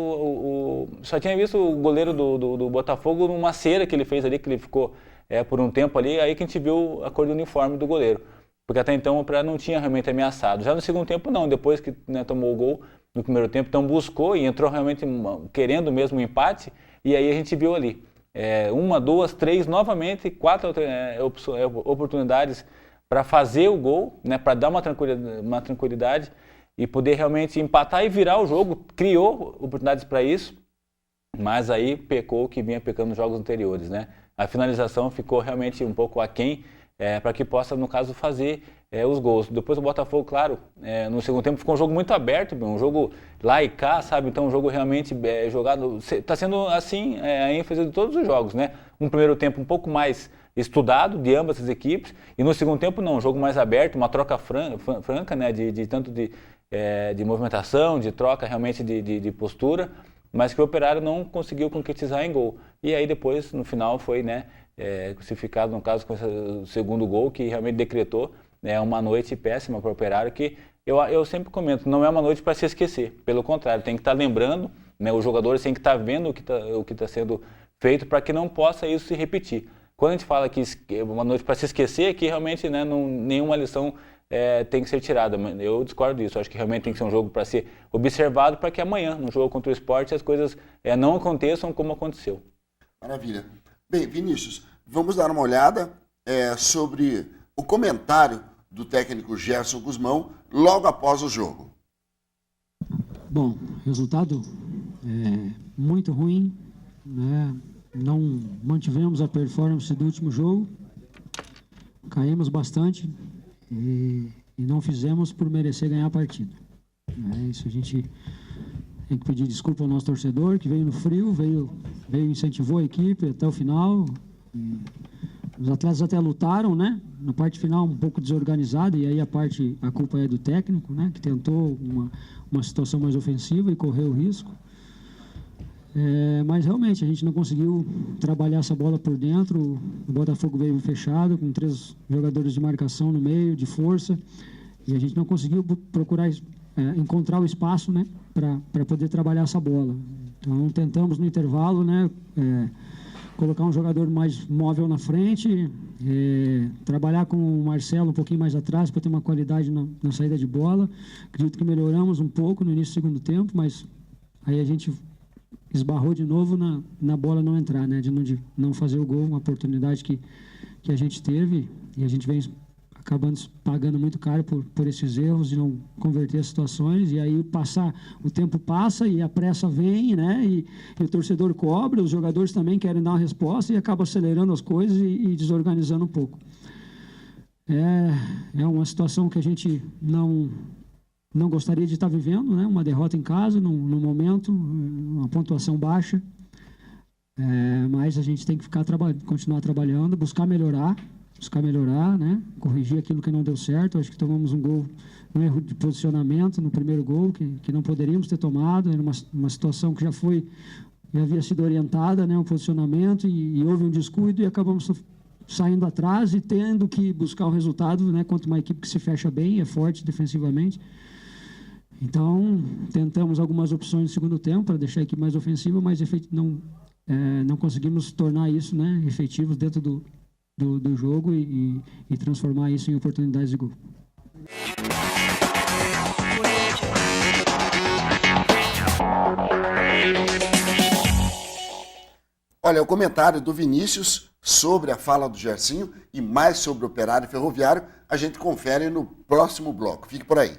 só tinha visto o goleiro do Botafogo numa cera que ele fez ali, que ele ficou por um tempo ali, aí que a gente viu a cor do uniforme do goleiro. Porque até então o Operário não tinha realmente ameaçado. Já no segundo tempo não, depois que, né, tomou o gol no primeiro tempo, então buscou e entrou realmente querendo mesmo um empate, e aí a gente viu ali. 1, 2, 3, novamente, 4 oportunidades para fazer o gol, né, para dar uma tranquilidade e poder realmente empatar e virar o jogo. Criou oportunidades para isso, mas aí pecou o que vinha pecando nos jogos anteriores. Né? A finalização ficou realmente um pouco aquém, para que possa, no caso, fazer os gols. Depois o Botafogo, claro, no segundo tempo ficou um jogo muito aberto, um jogo lá e cá, sabe? Então um jogo realmente jogado, está sendo assim a ênfase de todos os jogos, né? Um primeiro tempo um pouco mais estudado de ambas as equipes, e no segundo tempo não, um jogo mais aberto, uma troca franca, né? Tanto de movimentação, de troca realmente de postura, mas que o Operário não conseguiu concretizar em gol. E aí depois, no final, foi, né, crucificado, no caso, com o segundo gol, que realmente decretou uma noite péssima para o Operário, que eu sempre comento, não é uma noite para se esquecer. Pelo contrário, tem que estar lembrando, né, os jogadores têm que estar vendo o que está sendo feito para que não possa isso se repetir. Quando a gente fala que é uma noite para se esquecer, é que realmente, né, nenhuma lição tem que ser tirada. Eu discordo disso. Acho que realmente tem que ser um jogo para ser observado, para que amanhã, no jogo contra o Sport, as coisas não aconteçam como aconteceu. Maravilha. Bem, Vinícius, vamos dar uma olhada sobre o comentário do técnico Gerson Guzmão logo após o jogo. Bom, resultado muito ruim, né? Não mantivemos a performance do último jogo, caímos bastante e não fizemos por merecer ganhar a partida. Isso a gente tem que pedir desculpa ao nosso torcedor, que veio no frio, veio incentivou a equipe até o final. Os atletas até lutaram, né? Na parte final um pouco desorganizada, e aí a culpa é do técnico, né? Que tentou uma situação mais ofensiva e correu o risco. Mas realmente a gente não conseguiu trabalhar essa bola por dentro. O Botafogo veio fechado, com 3 jogadores de marcação no meio, de força, e a gente não conseguiu procurar encontrar o espaço, né, para poder trabalhar essa bola. Então tentamos no intervalo, né, colocar um jogador mais móvel na frente, trabalhar com o Marcelo um pouquinho mais atrás para ter uma qualidade na saída de bola. Acredito que melhoramos um pouco no início do segundo tempo, mas aí a gente esbarrou de novo na bola não entrar, né, de não fazer o gol, uma oportunidade que a gente teve, e a gente vem acabando pagando muito caro por esses erros de não converter as situações, e aí o tempo passa e a pressa vem, né, e o torcedor cobra, os jogadores também querem dar uma resposta e acaba acelerando as coisas e desorganizando um pouco. É uma situação que a gente não gostaria de estar vivendo, né? Uma derrota em casa, num momento, uma pontuação baixa, mas a gente tem que continuar trabalhando, buscar melhorar, né? Corrigir aquilo que não deu certo. Acho que tomamos um erro de posicionamento no primeiro gol, que não poderíamos ter tomado. Era uma situação que já havia sido orientada, né? Um posicionamento, e houve um descuido e acabamos saindo atrás e tendo que buscar o resultado, né? Contra uma equipe que se fecha bem, é forte defensivamente. Então, tentamos algumas opções no segundo tempo para deixar a equipe mais ofensiva, mas não conseguimos tornar isso, né, efetivos dentro do jogo e transformar isso em oportunidades de gol. Olha, o comentário do Vinícius sobre a fala do Gersinho e mais sobre o Operário Ferroviário, a gente confere no próximo bloco. Fique por aí.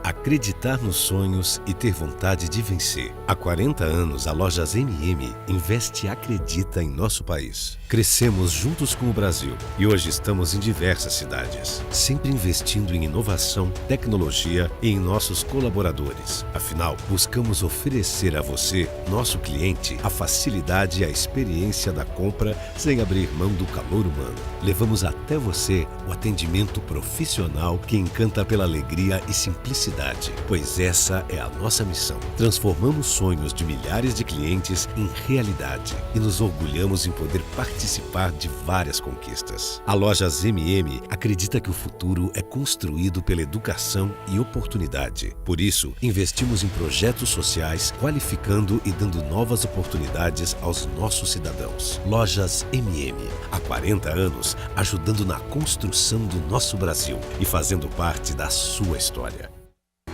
Acreditar nos sonhos e ter vontade de vencer. Há 40 anos, a Lojas MM investe e acredita em nosso país. Crescemos juntos com o Brasil e hoje estamos em diversas cidades, sempre investindo em inovação, tecnologia e em nossos colaboradores. Afinal, buscamos oferecer a você, nosso cliente, a facilidade e a experiência da compra sem abrir mão do calor humano. Levamos até você o atendimento profissional que encanta pela alegria e simplicidade. Pois essa é a nossa missão. Transformamos sonhos de milhares de clientes em realidade e nos orgulhamos em poder participar de várias conquistas. A Lojas MM acredita que o futuro é construído pela educação e oportunidade. Por isso, investimos em projetos sociais, qualificando e dando novas oportunidades aos nossos cidadãos. Lojas MM, há 40 anos, ajudando na construção do nosso Brasil e fazendo parte da sua história.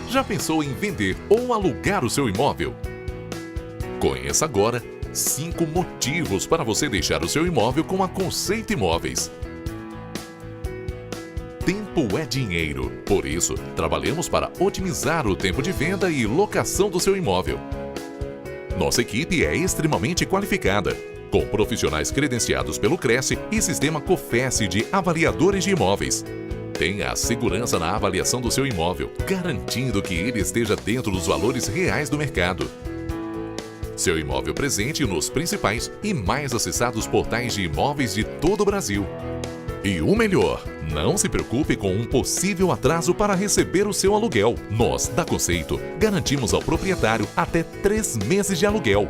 Já pensou em vender ou alugar o seu imóvel? Conheça agora 5 motivos para você deixar o seu imóvel com a Conceito Imóveis. Tempo é dinheiro, por isso, trabalhamos para otimizar o tempo de venda e locação do seu imóvel. Nossa equipe é extremamente qualificada, com profissionais credenciados pelo Cresce e sistema COFES de avaliadores de imóveis. Tenha a segurança na avaliação do seu imóvel, garantindo que ele esteja dentro dos valores reais do mercado. Seu imóvel presente nos principais e mais acessados portais de imóveis de todo o Brasil. E o melhor, não se preocupe com um possível atraso para receber o seu aluguel. Nós, da Conceito, garantimos ao proprietário até 3 meses de aluguel.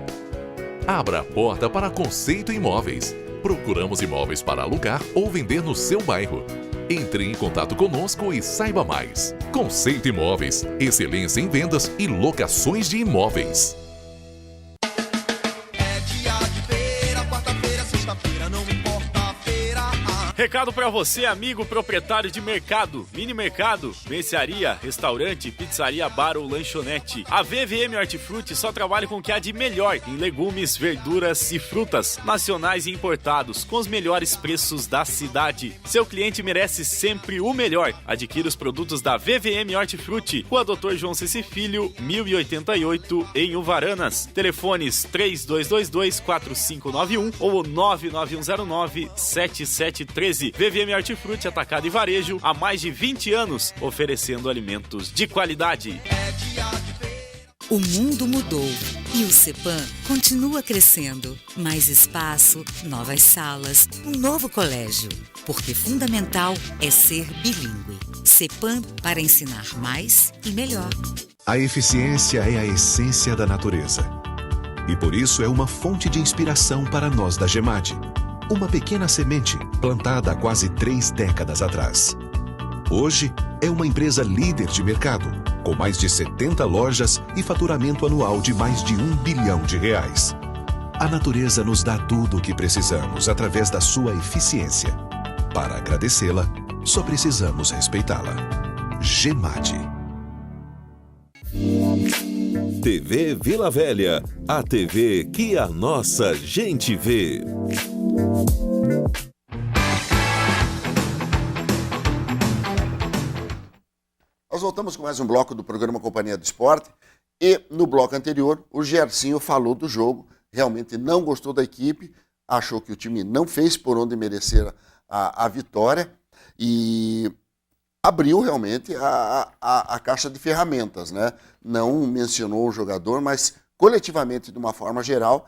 Abra a porta para Conceito Imóveis. Procuramos imóveis para alugar ou vender no seu bairro. Entre em contato conosco e saiba mais. Conceito Imóveis, excelência em vendas e locações de imóveis. É dia de feira, quarta-feira, sexta-feira, não importa a feira. Recado para você, amigo proprietário de mercado, mini mercado, mercearia, restaurante, pizzaria, bar ou lanchonete. A VVM Hortifruti só trabalha com o que há de melhor em legumes, verduras e frutas, nacionais e importados, com os melhores preços da cidade. Seu cliente merece sempre o melhor. Adquira os produtos da VVM Hortifruti, Rua Dr. João Ceci Filho, 1088, em Uvaranas. Telefones 3222-4591 ou 99109-7713. VVM Hortifruti, atacado e varejo, há mais de 20 anos, oferecendo alimentos de qualidade. O mundo mudou e o CEPAM continua crescendo. Mais espaço, novas salas, um novo colégio. Porque fundamental é ser bilíngue. CEPAM para ensinar mais e melhor. A eficiência é a essência da natureza. E por isso é uma fonte de inspiração para nós da GEMAD. Uma pequena semente plantada há quase 3 décadas atrás. Hoje é uma empresa líder de mercado, com mais de 70 lojas e faturamento anual de mais de R$1 bilhão. A natureza nos dá tudo o que precisamos através da sua eficiência. Para agradecê-la, só precisamos respeitá-la. GEMAD. TV Vila Velha, a TV que a nossa gente vê. Nós voltamos com mais um bloco do programa Companhia do Esporte e no bloco anterior o Gersinho falou do jogo, realmente não gostou da equipe, achou que o time não fez por onde merecer a vitória e abriu realmente a caixa de ferramentas, né? Não mencionou o jogador, mas coletivamente, de uma forma geral,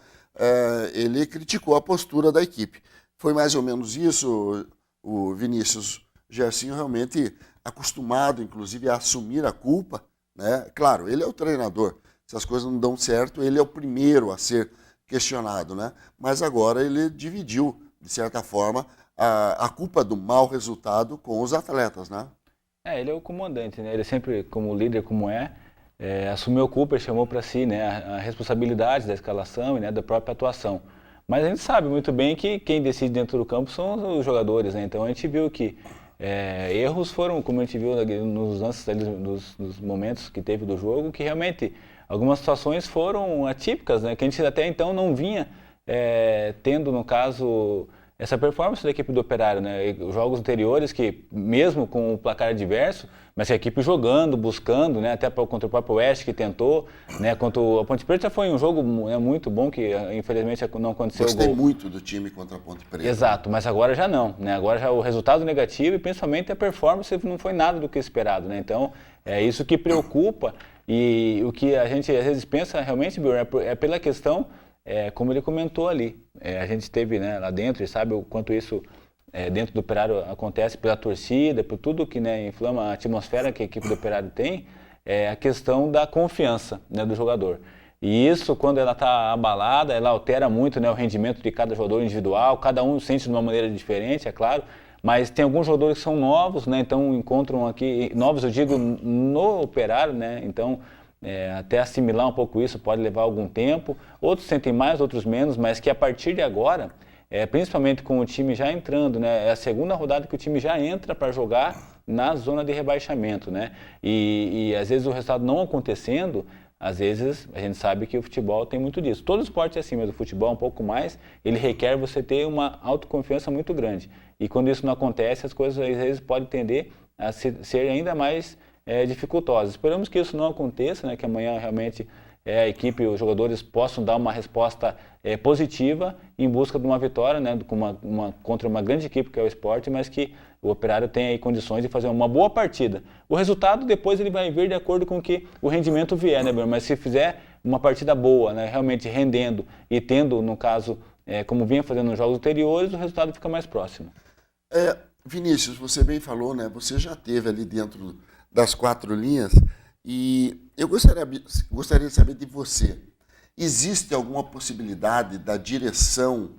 ele criticou a postura da equipe. Foi mais ou menos isso, o Vinícius. Gersinho realmente acostumado, inclusive, a assumir a culpa, né? Claro, ele é o treinador. Se as coisas não dão certo, ele é o primeiro a ser questionado, né? Mas agora ele dividiu, de certa forma, a culpa do mau resultado com os atletas, né? Ele é o comandante, né? Ele sempre, como líder, como assumiu o Cooper, chamou para si, né, a responsabilidade da escalação e, né, da própria atuação. Mas a gente sabe muito bem que quem decide dentro do campo são os jogadores, né? Então a gente viu que erros foram, como a gente viu nos lances, nos momentos que teve do jogo, que realmente algumas situações foram atípicas, né? Que a gente até então não vinha tendo, no caso, essa performance da equipe do Operário, né? Os jogos anteriores que, mesmo com o placar adverso, mas a equipe jogando, buscando, né? Até contra o próprio Oeste que tentou, né? Contra a Ponte Preta foi um jogo muito bom que, infelizmente, não aconteceu. Gostei muito do time contra a Ponte Preta. Exato, mas agora já não, né? Agora já o resultado negativo e principalmente a performance não foi nada do que esperado, né? Então, é isso que preocupa e o que a gente às vezes pensa realmente, é pela questão, como ele comentou ali. A gente esteve, né, lá dentro e sabe o quanto isso dentro do Operário acontece pela torcida, por tudo que, né, inflama a atmosfera que a equipe do Operário tem, a questão da confiança, né, do jogador. E isso, quando ela está abalada, ela altera muito, né, o rendimento de cada jogador individual, cada um sente de uma maneira diferente, é claro, mas tem alguns jogadores que são novos, né, então encontram aqui, novos eu digo no Operário, né, então até assimilar um pouco isso pode levar algum tempo, outros sentem mais, outros menos, mas que a partir de agora, principalmente com o time já entrando, né, é a segunda rodada que o time já entra para jogar na zona de rebaixamento, né, e às vezes o resultado não acontecendo, às vezes a gente sabe que o futebol tem muito disso. Todo esporte é assim, mas o futebol um pouco mais, ele requer você ter uma autoconfiança muito grande. E quando isso não acontece, as coisas às vezes podem tender a ser ainda mais dificultosas. Esperamos que isso não aconteça, né, que amanhã realmente a equipe, os jogadores possam dar uma resposta positiva em busca de uma vitória, né, contra uma grande equipe que é o Sport, mas que o Operário tem aí condições de fazer uma boa partida. O resultado depois ele vai vir de acordo com que o rendimento vier, né, Bruno? Mas se fizer uma partida boa, né, realmente rendendo e tendo, no caso, como vinha fazendo nos jogos anteriores, o resultado fica mais próximo. Vinícius, você bem falou, né? Você já esteve ali dentro das 4 linhas e eu gostaria de saber de você. Existe alguma possibilidade da direção,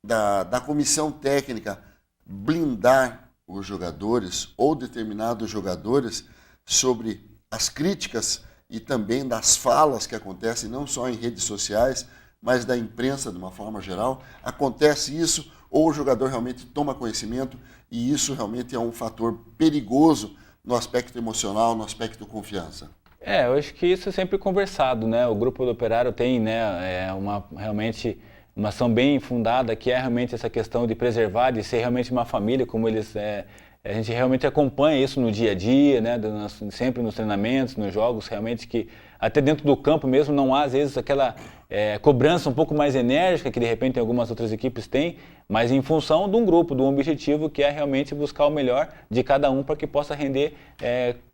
da comissão técnica blindar os jogadores ou determinados jogadores sobre as críticas e também das falas que acontecem não só em redes sociais, mas da imprensa de uma forma geral? Acontece isso ou o jogador realmente toma conhecimento e isso realmente é um fator perigoso no aspecto emocional, no aspecto confiança? Eu acho que isso é sempre conversado, né? O Grupo do Operário tem, né, realmente uma ação bem fundada, que é realmente essa questão de preservar, de ser realmente uma família, como eles... a gente realmente acompanha isso no dia a dia, né? Sempre nos treinamentos, nos jogos, realmente que até dentro do campo mesmo não há, às vezes, aquela cobrança um pouco mais enérgica que de repente algumas outras equipes têm, mas em função de um grupo, de um objetivo que é realmente buscar o melhor de cada um para que possa render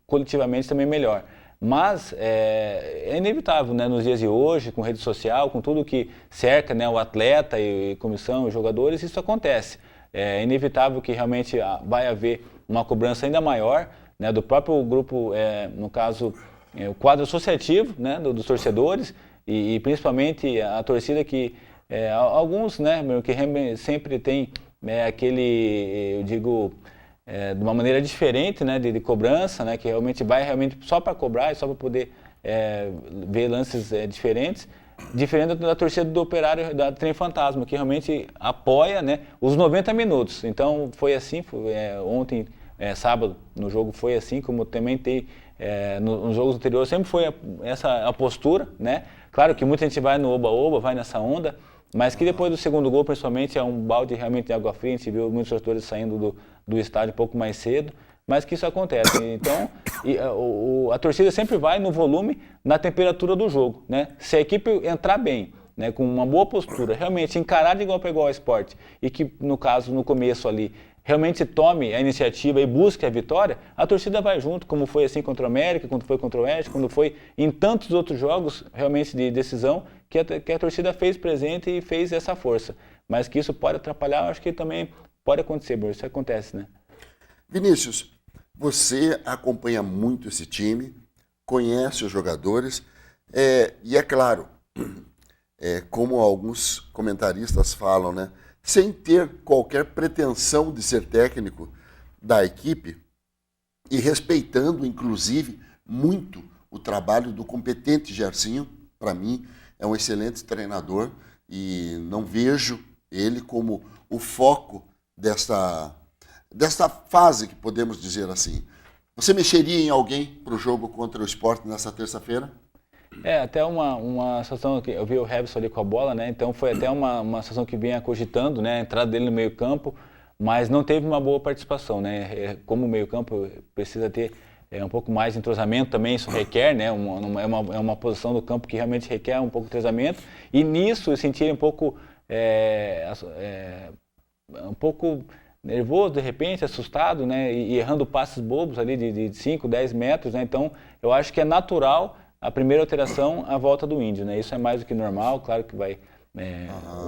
coletivamente também melhor. Mas é inevitável, né, nos dias de hoje, com rede social, com tudo que cerca, né, o atleta e comissão, os jogadores, isso acontece. É inevitável que realmente vai haver uma cobrança ainda maior, né, do próprio grupo, no caso, o quadro associativo, né, dos torcedores e principalmente a torcida que, alguns, né, que sempre tem aquele, eu digo, de uma maneira diferente, né, de cobrança, né, que realmente vai só para cobrar e só para poder ver lances diferentes, diferente da torcida do Operário da Trem Fantasma, que realmente apoia, né, os 90 minutos. Então foi assim, ontem, sábado, no jogo foi assim, como também tem nos jogos anteriores, sempre foi essa a postura, né? Claro que muita gente vai no oba-oba, vai nessa onda, mas que depois do segundo gol, principalmente, é um balde realmente de água fria. A gente viu muitos torcedores saindo do estádio um pouco mais cedo, mas que isso acontece. Então, a torcida sempre vai no volume, na temperatura do jogo, né? Se a equipe entrar bem, né, com uma boa postura, realmente encarar de igual para igual ao esporte, e que, no caso, no começo ali, realmente tome a iniciativa e busque a vitória, a torcida vai junto, como foi assim contra o América, quando foi contra o Oeste, quando foi em tantos outros jogos realmente de decisão, que a torcida fez presente e fez essa força. Mas que isso pode atrapalhar, acho que também pode acontecer, Bruno, isso acontece, né? Vinícius, você acompanha muito esse time, conhece os jogadores, e é claro, como alguns comentaristas falam, né, sem ter qualquer pretensão de ser técnico da equipe e respeitando, inclusive, muito o trabalho do competente Gersinho. Para mim, é um excelente treinador e não vejo ele como o foco desta fase, que podemos dizer assim. Você mexeria em alguém para o jogo contra o Sport nessa terça-feira? Até uma situação que eu vi o Revson ali com a bola, né? Então foi até uma situação que vinha cogitando, né? A entrada dele no meio-campo, mas não teve uma boa participação, né? Como o meio-campo precisa ter um pouco mais de entrosamento também, isso requer, né? É uma posição do campo que realmente requer um pouco de entrosamento, e nisso eu senti ele um pouco nervoso, de repente, assustado, né? E errando passes bobos ali de 5, 10 metros, né? Então eu acho que é natural a primeira alteração, a volta do Índio, né? Isso é mais do que normal, claro que vai...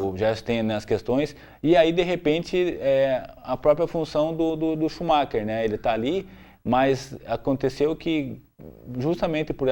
O Gerson tem as questões, e aí de repente a própria função do Schumacher, né? Ele está ali, mas aconteceu que justamente por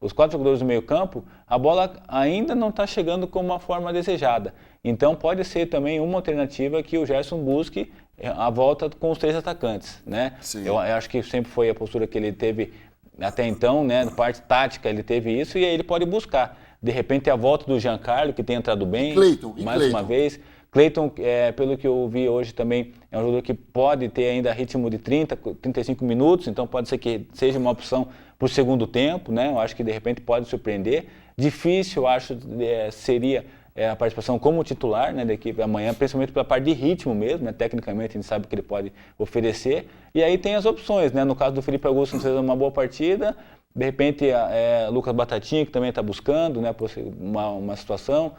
os 4 jogadores do meio campo, a bola ainda não está chegando como uma forma desejada. Então pode ser também uma alternativa que o Gerson busque a volta com os 3 atacantes, né? Eu acho que sempre foi a postura que ele teve até então, né? Na parte tática ele teve isso, e aí ele pode buscar. De repente a volta do Giancarlo, que tem entrado bem, mais uma vez. Cleiton, pelo que eu vi hoje também, é um jogador que pode ter ainda ritmo de 30, 35 minutos, então pode ser que seja uma opção para o segundo tempo, né? Eu acho que de repente pode surpreender. Difícil, eu acho, seria a participação como titular, né, da equipe amanhã, principalmente pela parte de ritmo mesmo, né? Tecnicamente a gente sabe o que ele pode oferecer. E aí tem as opções, né? No caso do Felipe Augusto, fez uma boa partida, de repente Lucas Batatinha, que também está buscando, né, uma situação.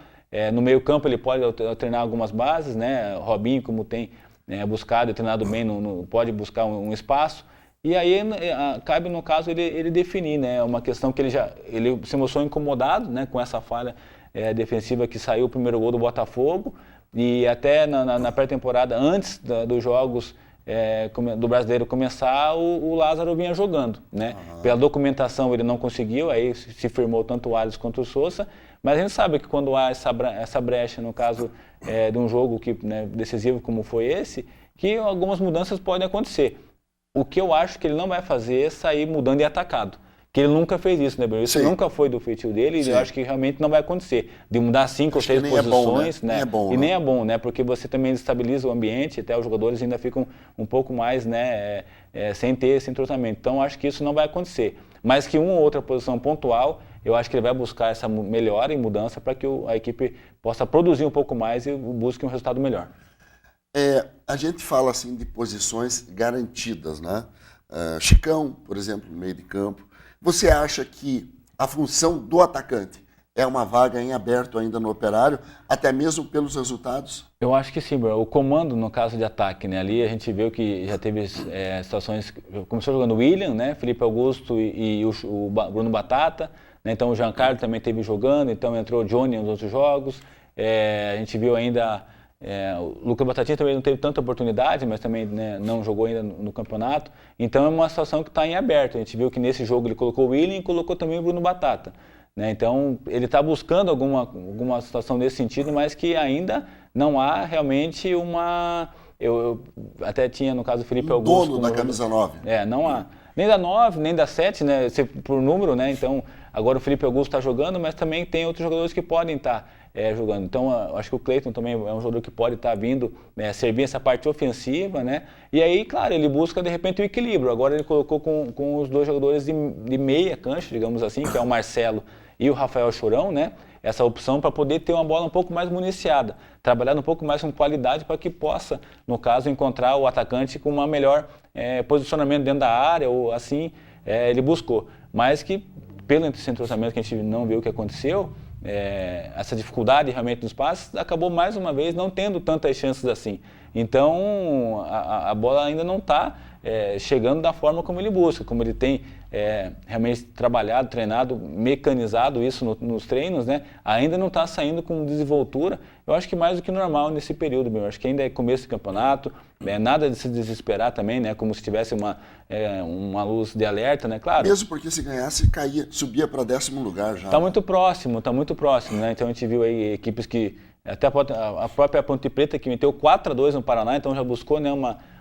No meio campo ele pode alternar algumas bases, né? Robinho, como tem buscado e treinado bem, pode buscar um espaço. E aí cabe, no caso, ele definir, né? Uma questão que ele se mostrou incomodado, né, com essa falha defensiva que saiu o primeiro gol do Botafogo, e até na pré-temporada, antes dos jogos do Brasileiro começar, o Lázaro vinha jogando, né? Pela documentação ele não conseguiu, aí se firmou tanto o Alisson quanto o Sousa, mas a gente sabe que quando há essa brecha, no caso de um jogo né, decisivo como foi esse, que algumas mudanças podem acontecer. O que eu acho que ele não vai fazer é sair mudando e atacado. Que ele nunca fez isso, né, Bruno? Isso nunca foi do feitio dele, e eu acho que realmente não vai acontecer. De mudar 5 ou 6 posições, né? Nem é bom, né? Porque você também desestabiliza o ambiente, até os jogadores ainda ficam um pouco mais, né, sem ter esse entrosamento. Então, acho que isso não vai acontecer. Mas que uma ou outra posição pontual, eu acho que ele vai buscar essa melhora e mudança para que a equipe possa produzir um pouco mais e busque um resultado melhor. A gente fala assim de posições garantidas, né? Chicão, por exemplo, no meio de campo. Você acha que a função do atacante é uma vaga em aberto ainda no Operário, até mesmo pelos resultados? Eu acho que sim, Bruno. O comando, no caso de ataque, né? Ali a gente viu que já teve situações... Começou jogando o William, né? Felipe Augusto e o Bruno Batata, né? Então o Giancarlo também teve jogando, então entrou o Johnny nos outros jogos. A gente viu ainda... o Lucas Batatinha também não teve tanta oportunidade, mas também, né, não jogou ainda no campeonato. Então é uma situação que está em aberto. A gente viu que nesse jogo ele colocou o William e colocou também o Bruno Batata, né? Então ele está buscando alguma situação nesse sentido, mas que ainda não há realmente uma... Eu até tinha, no caso do Felipe Augusto... dono da camisa 9. Não há. Nem da 9, nem da 7, né, por número, né? Então agora o Felipe Augusto está jogando, mas também tem outros jogadores que podem estar jogando. Então, acho que o Cleiton também é um jogador que pode estar vindo servir essa parte ofensiva, né? E aí, claro, ele busca, de repente, o equilíbrio. Agora ele colocou com os 2 jogadores de meia cancha, digamos assim, que é o Marcelo e o Rafael Chorão, né? Essa opção para poder ter uma bola um pouco mais municiada, trabalhar um pouco mais com qualidade para que possa, no caso, encontrar o atacante com uma melhor posicionamento dentro da área, ou assim, ele buscou. Mas que, pelo entrosamento que a gente não viu o que aconteceu, essa dificuldade realmente nos passes, acabou mais uma vez não tendo tantas chances assim. Então a bola ainda não está chegando da forma como ele busca, como ele tem realmente trabalhado, treinado, mecanizado isso nos treinos, né? Ainda não está saindo com desenvoltura. Eu acho que mais do que normal nesse período, eu acho que ainda é começo de campeonato, nada de se desesperar também, né? Como se tivesse uma luz de alerta, né? Claro. Mesmo porque se ganhasse, subia para 10º lugar já. Está muito próximo, né? Então a gente viu aí equipes que, até a própria Ponte Preta, que meteu 4-2 no Paraná, então já buscou, né,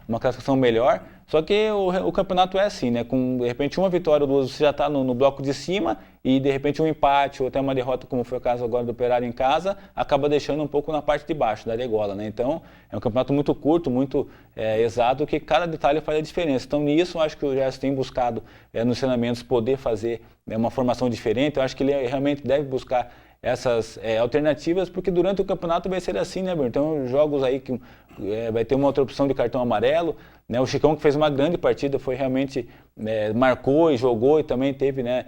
uma classificação melhor. Só que o campeonato é assim, né? Com, de repente, uma vitória ou duas, você já está no bloco de cima e, de repente, um empate ou até uma derrota, como foi o caso agora do Operário em casa, acaba deixando um pouco na parte de baixo da degola, né? Então, é um campeonato muito curto, muito exato, que cada detalhe faz a diferença. Então, nisso, eu acho que o Gerson tem buscado, nos treinamentos, poder fazer uma formação diferente. Eu acho que ele realmente deve buscar essas alternativas, porque durante o campeonato vai ser assim, né, Bruno? Então, jogos aí que vai ter uma outra opção de cartão amarelo, né? O Chicão, que fez uma grande partida, foi realmente, marcou e jogou e também teve, né,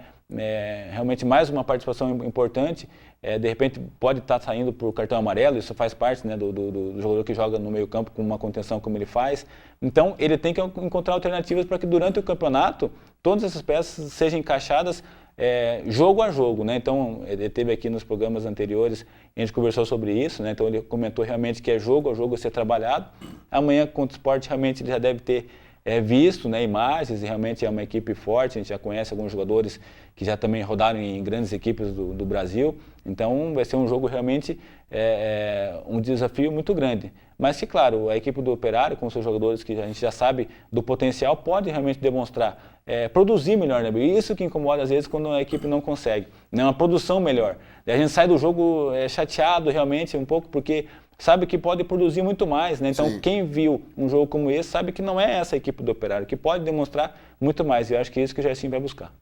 realmente mais uma participação importante. De repente pode estar saindo por cartão amarelo, isso faz parte, né, do jogador que joga no meio campo com uma contenção como ele faz. Então, ele tem que encontrar alternativas para que durante o campeonato todas essas peças sejam encaixadas jogo a jogo, né? Então, ele teve aqui nos programas anteriores, a gente conversou sobre isso, né? Então, ele comentou realmente que é jogo a jogo a ser trabalhado. Amanhã, contra o Sport, realmente ele já deve ter visto, né, imagens, e realmente é uma equipe forte, a gente já conhece alguns jogadores que já também rodaram em grandes equipes do Brasil. Então, vai ser um jogo realmente um desafio muito grande. Mas que, claro, a equipe do Operário, com seus jogadores que a gente já sabe do potencial, pode realmente demonstrar, produzir melhor, né? Isso que incomoda às vezes quando a equipe não consegue, né? Uma produção melhor. Daí a gente sai do jogo chateado realmente um pouco, porque sabe que pode produzir muito mais, né? Então, sim, quem viu um jogo como esse sabe que não é essa a equipe do Operário, que pode demonstrar muito mais. E eu acho que é isso que o Gerson vai buscar.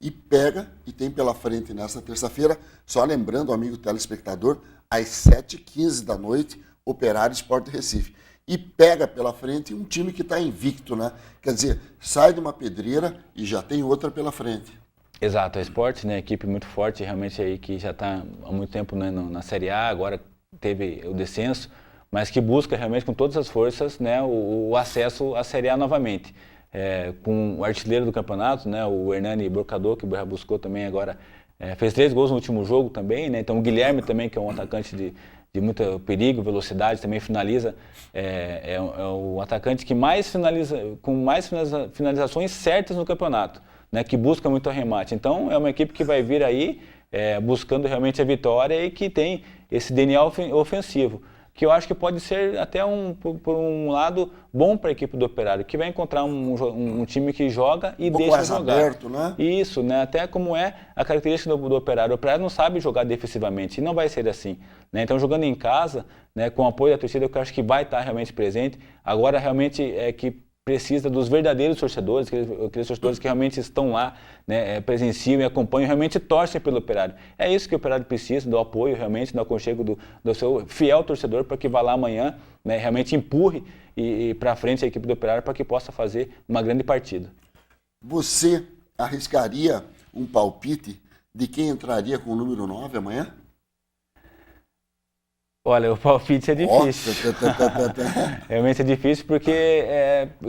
E pega, e tem pela frente nesta terça-feira, só lembrando, amigo telespectador, às 7h15 da noite, Operário Sport Recife. E pega pela frente um time que está invicto, né? Quer dizer, sai de uma pedreira e já tem outra pela frente. Exato, a Sport, né? Equipe muito forte, realmente aí que já está há muito tempo, né, na Série A, agora teve o descenso, mas que busca realmente com todas as forças, né, o acesso à Série A novamente. Com o artilheiro do campeonato, né, o Hernani Brocador, que o Berra buscou também agora, fez 3 gols no último jogo também, né? Então o Guilherme também, que é um atacante de muito perigo, velocidade, também finaliza, é o atacante que mais finaliza, com mais finalizações certas no campeonato, né, que busca muito arremate. Então é uma equipe que vai vir aí buscando realmente a vitória e que tem esse DNA ofensivo, que eu acho que pode ser até por um lado bom para a equipe do Operário, que vai encontrar um time que joga e deixa mais jogar. Aberto, né? Isso, né? Até como é a característica do Operário. O Operário não sabe jogar defensivamente, e não vai ser assim, né? Então, jogando em casa, né, com o apoio da torcida, eu acho que vai estar realmente presente. Agora, realmente, que precisa dos verdadeiros torcedores, aqueles torcedores que realmente estão lá, né, presenciam e acompanham, realmente torcem pelo Operário. É isso que o Operário precisa, do apoio realmente, do aconchego do seu fiel torcedor, para que vá lá amanhã, né, realmente empurre e para frente a equipe do Operário para que possa fazer uma grande partida. Você arriscaria um palpite de quem entraria com o número 9 amanhã? Olha, o palpite é difícil. Realmente é difícil porque,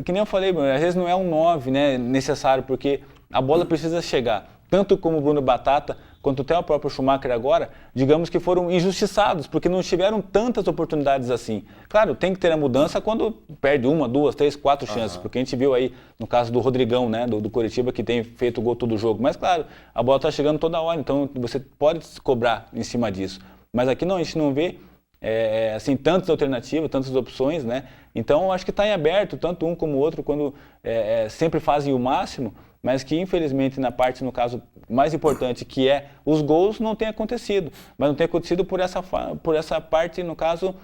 que nem eu falei, Bruno, às vezes não é um 9, né, necessário, porque a bola precisa chegar. Tanto como o Bruno Batata, quanto até o próprio Schumacher agora, digamos que foram injustiçados, porque não tiveram tantas oportunidades assim. Claro, tem que ter a mudança quando perde 1, 2, 3, 4 chances, porque a gente viu aí, no caso do Rodrigão, né, do Coritiba, que tem feito gol todo jogo. Mas claro, a bola está chegando toda hora, então você pode se cobrar em cima disso. Mas aqui não, a gente não vê assim, tantas alternativas, tantas opções, né? Então, acho que está em aberto, tanto um como o outro, quando sempre fazem o máximo, mas que, infelizmente, na parte, no caso, mais importante, que é os gols, não tem acontecido. Mas não tem acontecido por essa parte, no caso,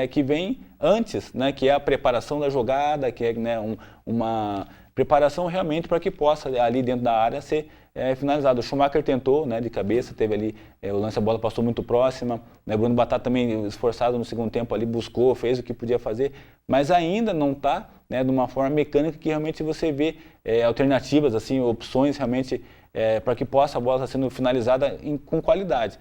que vem antes, né? Que é a preparação da jogada, que é, né, uma preparação realmente para que possa, ali dentro da área, ser finalizado. O Schumacher tentou, né, de cabeça, teve ali, o lance, a bola passou muito próxima, né, Bruno Batata também esforçado no segundo tempo ali, buscou, fez o que podia fazer, mas ainda não está, né, de uma forma mecânica que realmente você vê alternativas, assim, opções realmente para que possa a bola estar sendo finalizada com qualidade.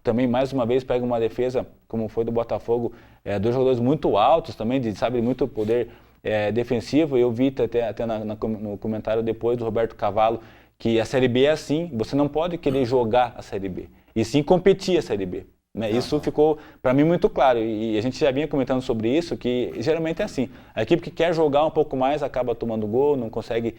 Também, mais uma vez, pega uma defesa, como foi do Botafogo, 2 jogadores muito altos também, sabe, muito poder defensivo. Eu vi até no comentário depois do Roberto Cavallo, que a Série B é assim, você não pode querer jogar a Série B, e sim competir a Série B. Né? Isso ficou, para mim, muito claro, e a gente já vinha comentando sobre isso, que geralmente é assim, a equipe que quer jogar um pouco mais acaba tomando gol, não consegue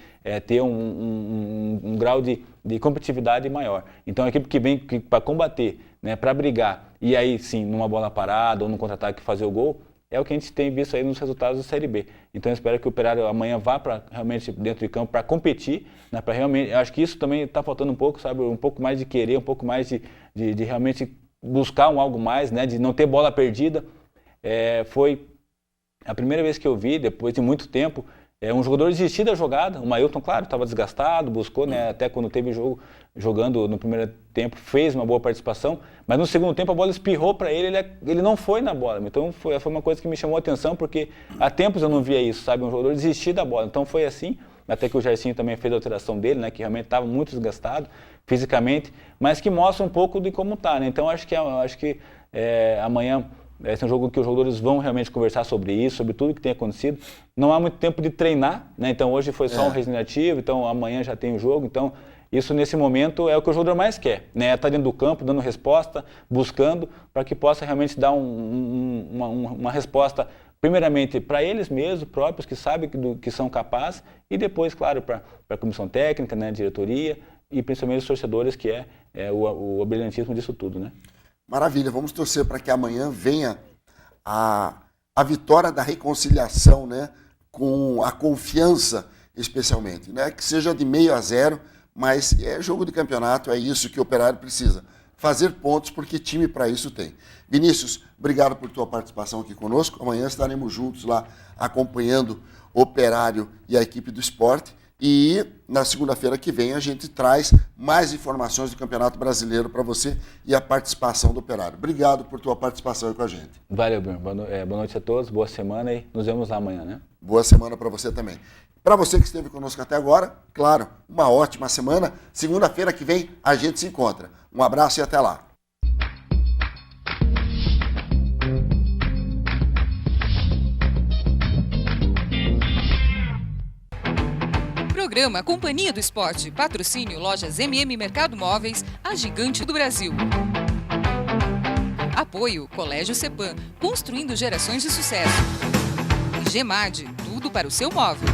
ter um grau de competitividade maior. Então a equipe que vem para combater, né, para brigar, e aí sim, numa bola parada ou num contra-ataque fazer o gol, é o que a gente tem visto aí nos resultados da Série B. Então eu espero que o Operário amanhã vá para realmente dentro de campo para competir, né, para realmente, eu acho que isso também está faltando um pouco, sabe, um pouco mais de querer, um pouco mais de realmente buscar algo mais, né, de não ter bola perdida. Foi a primeira vez que eu vi, depois de muito tempo, um jogador desistir da jogada. O Mailton, claro, estava desgastado, buscou, né, até quando teve jogo, jogando no primeiro tempo, fez uma boa participação, mas no segundo tempo a bola espirrou para ele não foi na bola. Então foi uma coisa que me chamou a atenção, porque há tempos eu não via isso, sabe, um jogador desistir da bola. Então foi assim, até que o Jairzinho também fez a alteração dele, né, que realmente estava muito desgastado fisicamente, mas que mostra um pouco de como está, né? Então acho que amanhã esse é um jogo que os jogadores vão realmente conversar sobre isso, sobre tudo que tem acontecido. Não há muito tempo de treinar, né? Então hoje foi só um regenerativo, então amanhã já tem o jogo. Então isso nesse momento é o que o jogador mais quer, né? Tá dentro do campo, dando resposta, buscando, para que possa realmente dar uma resposta, primeiramente para eles mesmos, próprios, que sabem que são capazes, e depois, claro, para a comissão técnica, né, a diretoria, e principalmente os torcedores, que é o brilhantismo disso tudo, né? Maravilha, vamos torcer para que amanhã venha a vitória da reconciliação, né, com a confiança especialmente, né, que seja de 0-0, mas é jogo de campeonato, é isso que o Operário precisa, fazer pontos, porque time para isso tem. Vinícius, obrigado por tua participação aqui conosco, amanhã estaremos juntos lá acompanhando o Operário e a equipe do Sport. E na segunda-feira que vem a gente traz mais informações do Campeonato Brasileiro para você e a participação do Operário. Obrigado por tua participação aí com a gente. Valeu, Bruno. Boa noite a todos, boa semana e nos vemos lá amanhã, né? Boa semana para você também. Para você que esteve conosco até agora, claro, uma ótima semana. Segunda-feira que vem a gente se encontra. Um abraço e até lá. Programa Companhia do Esporte, patrocínio Lojas MM Mercado Móveis, a gigante do Brasil. Apoio Colégio Cepan, construindo gerações de sucesso. E Gemad, tudo para o seu móvel.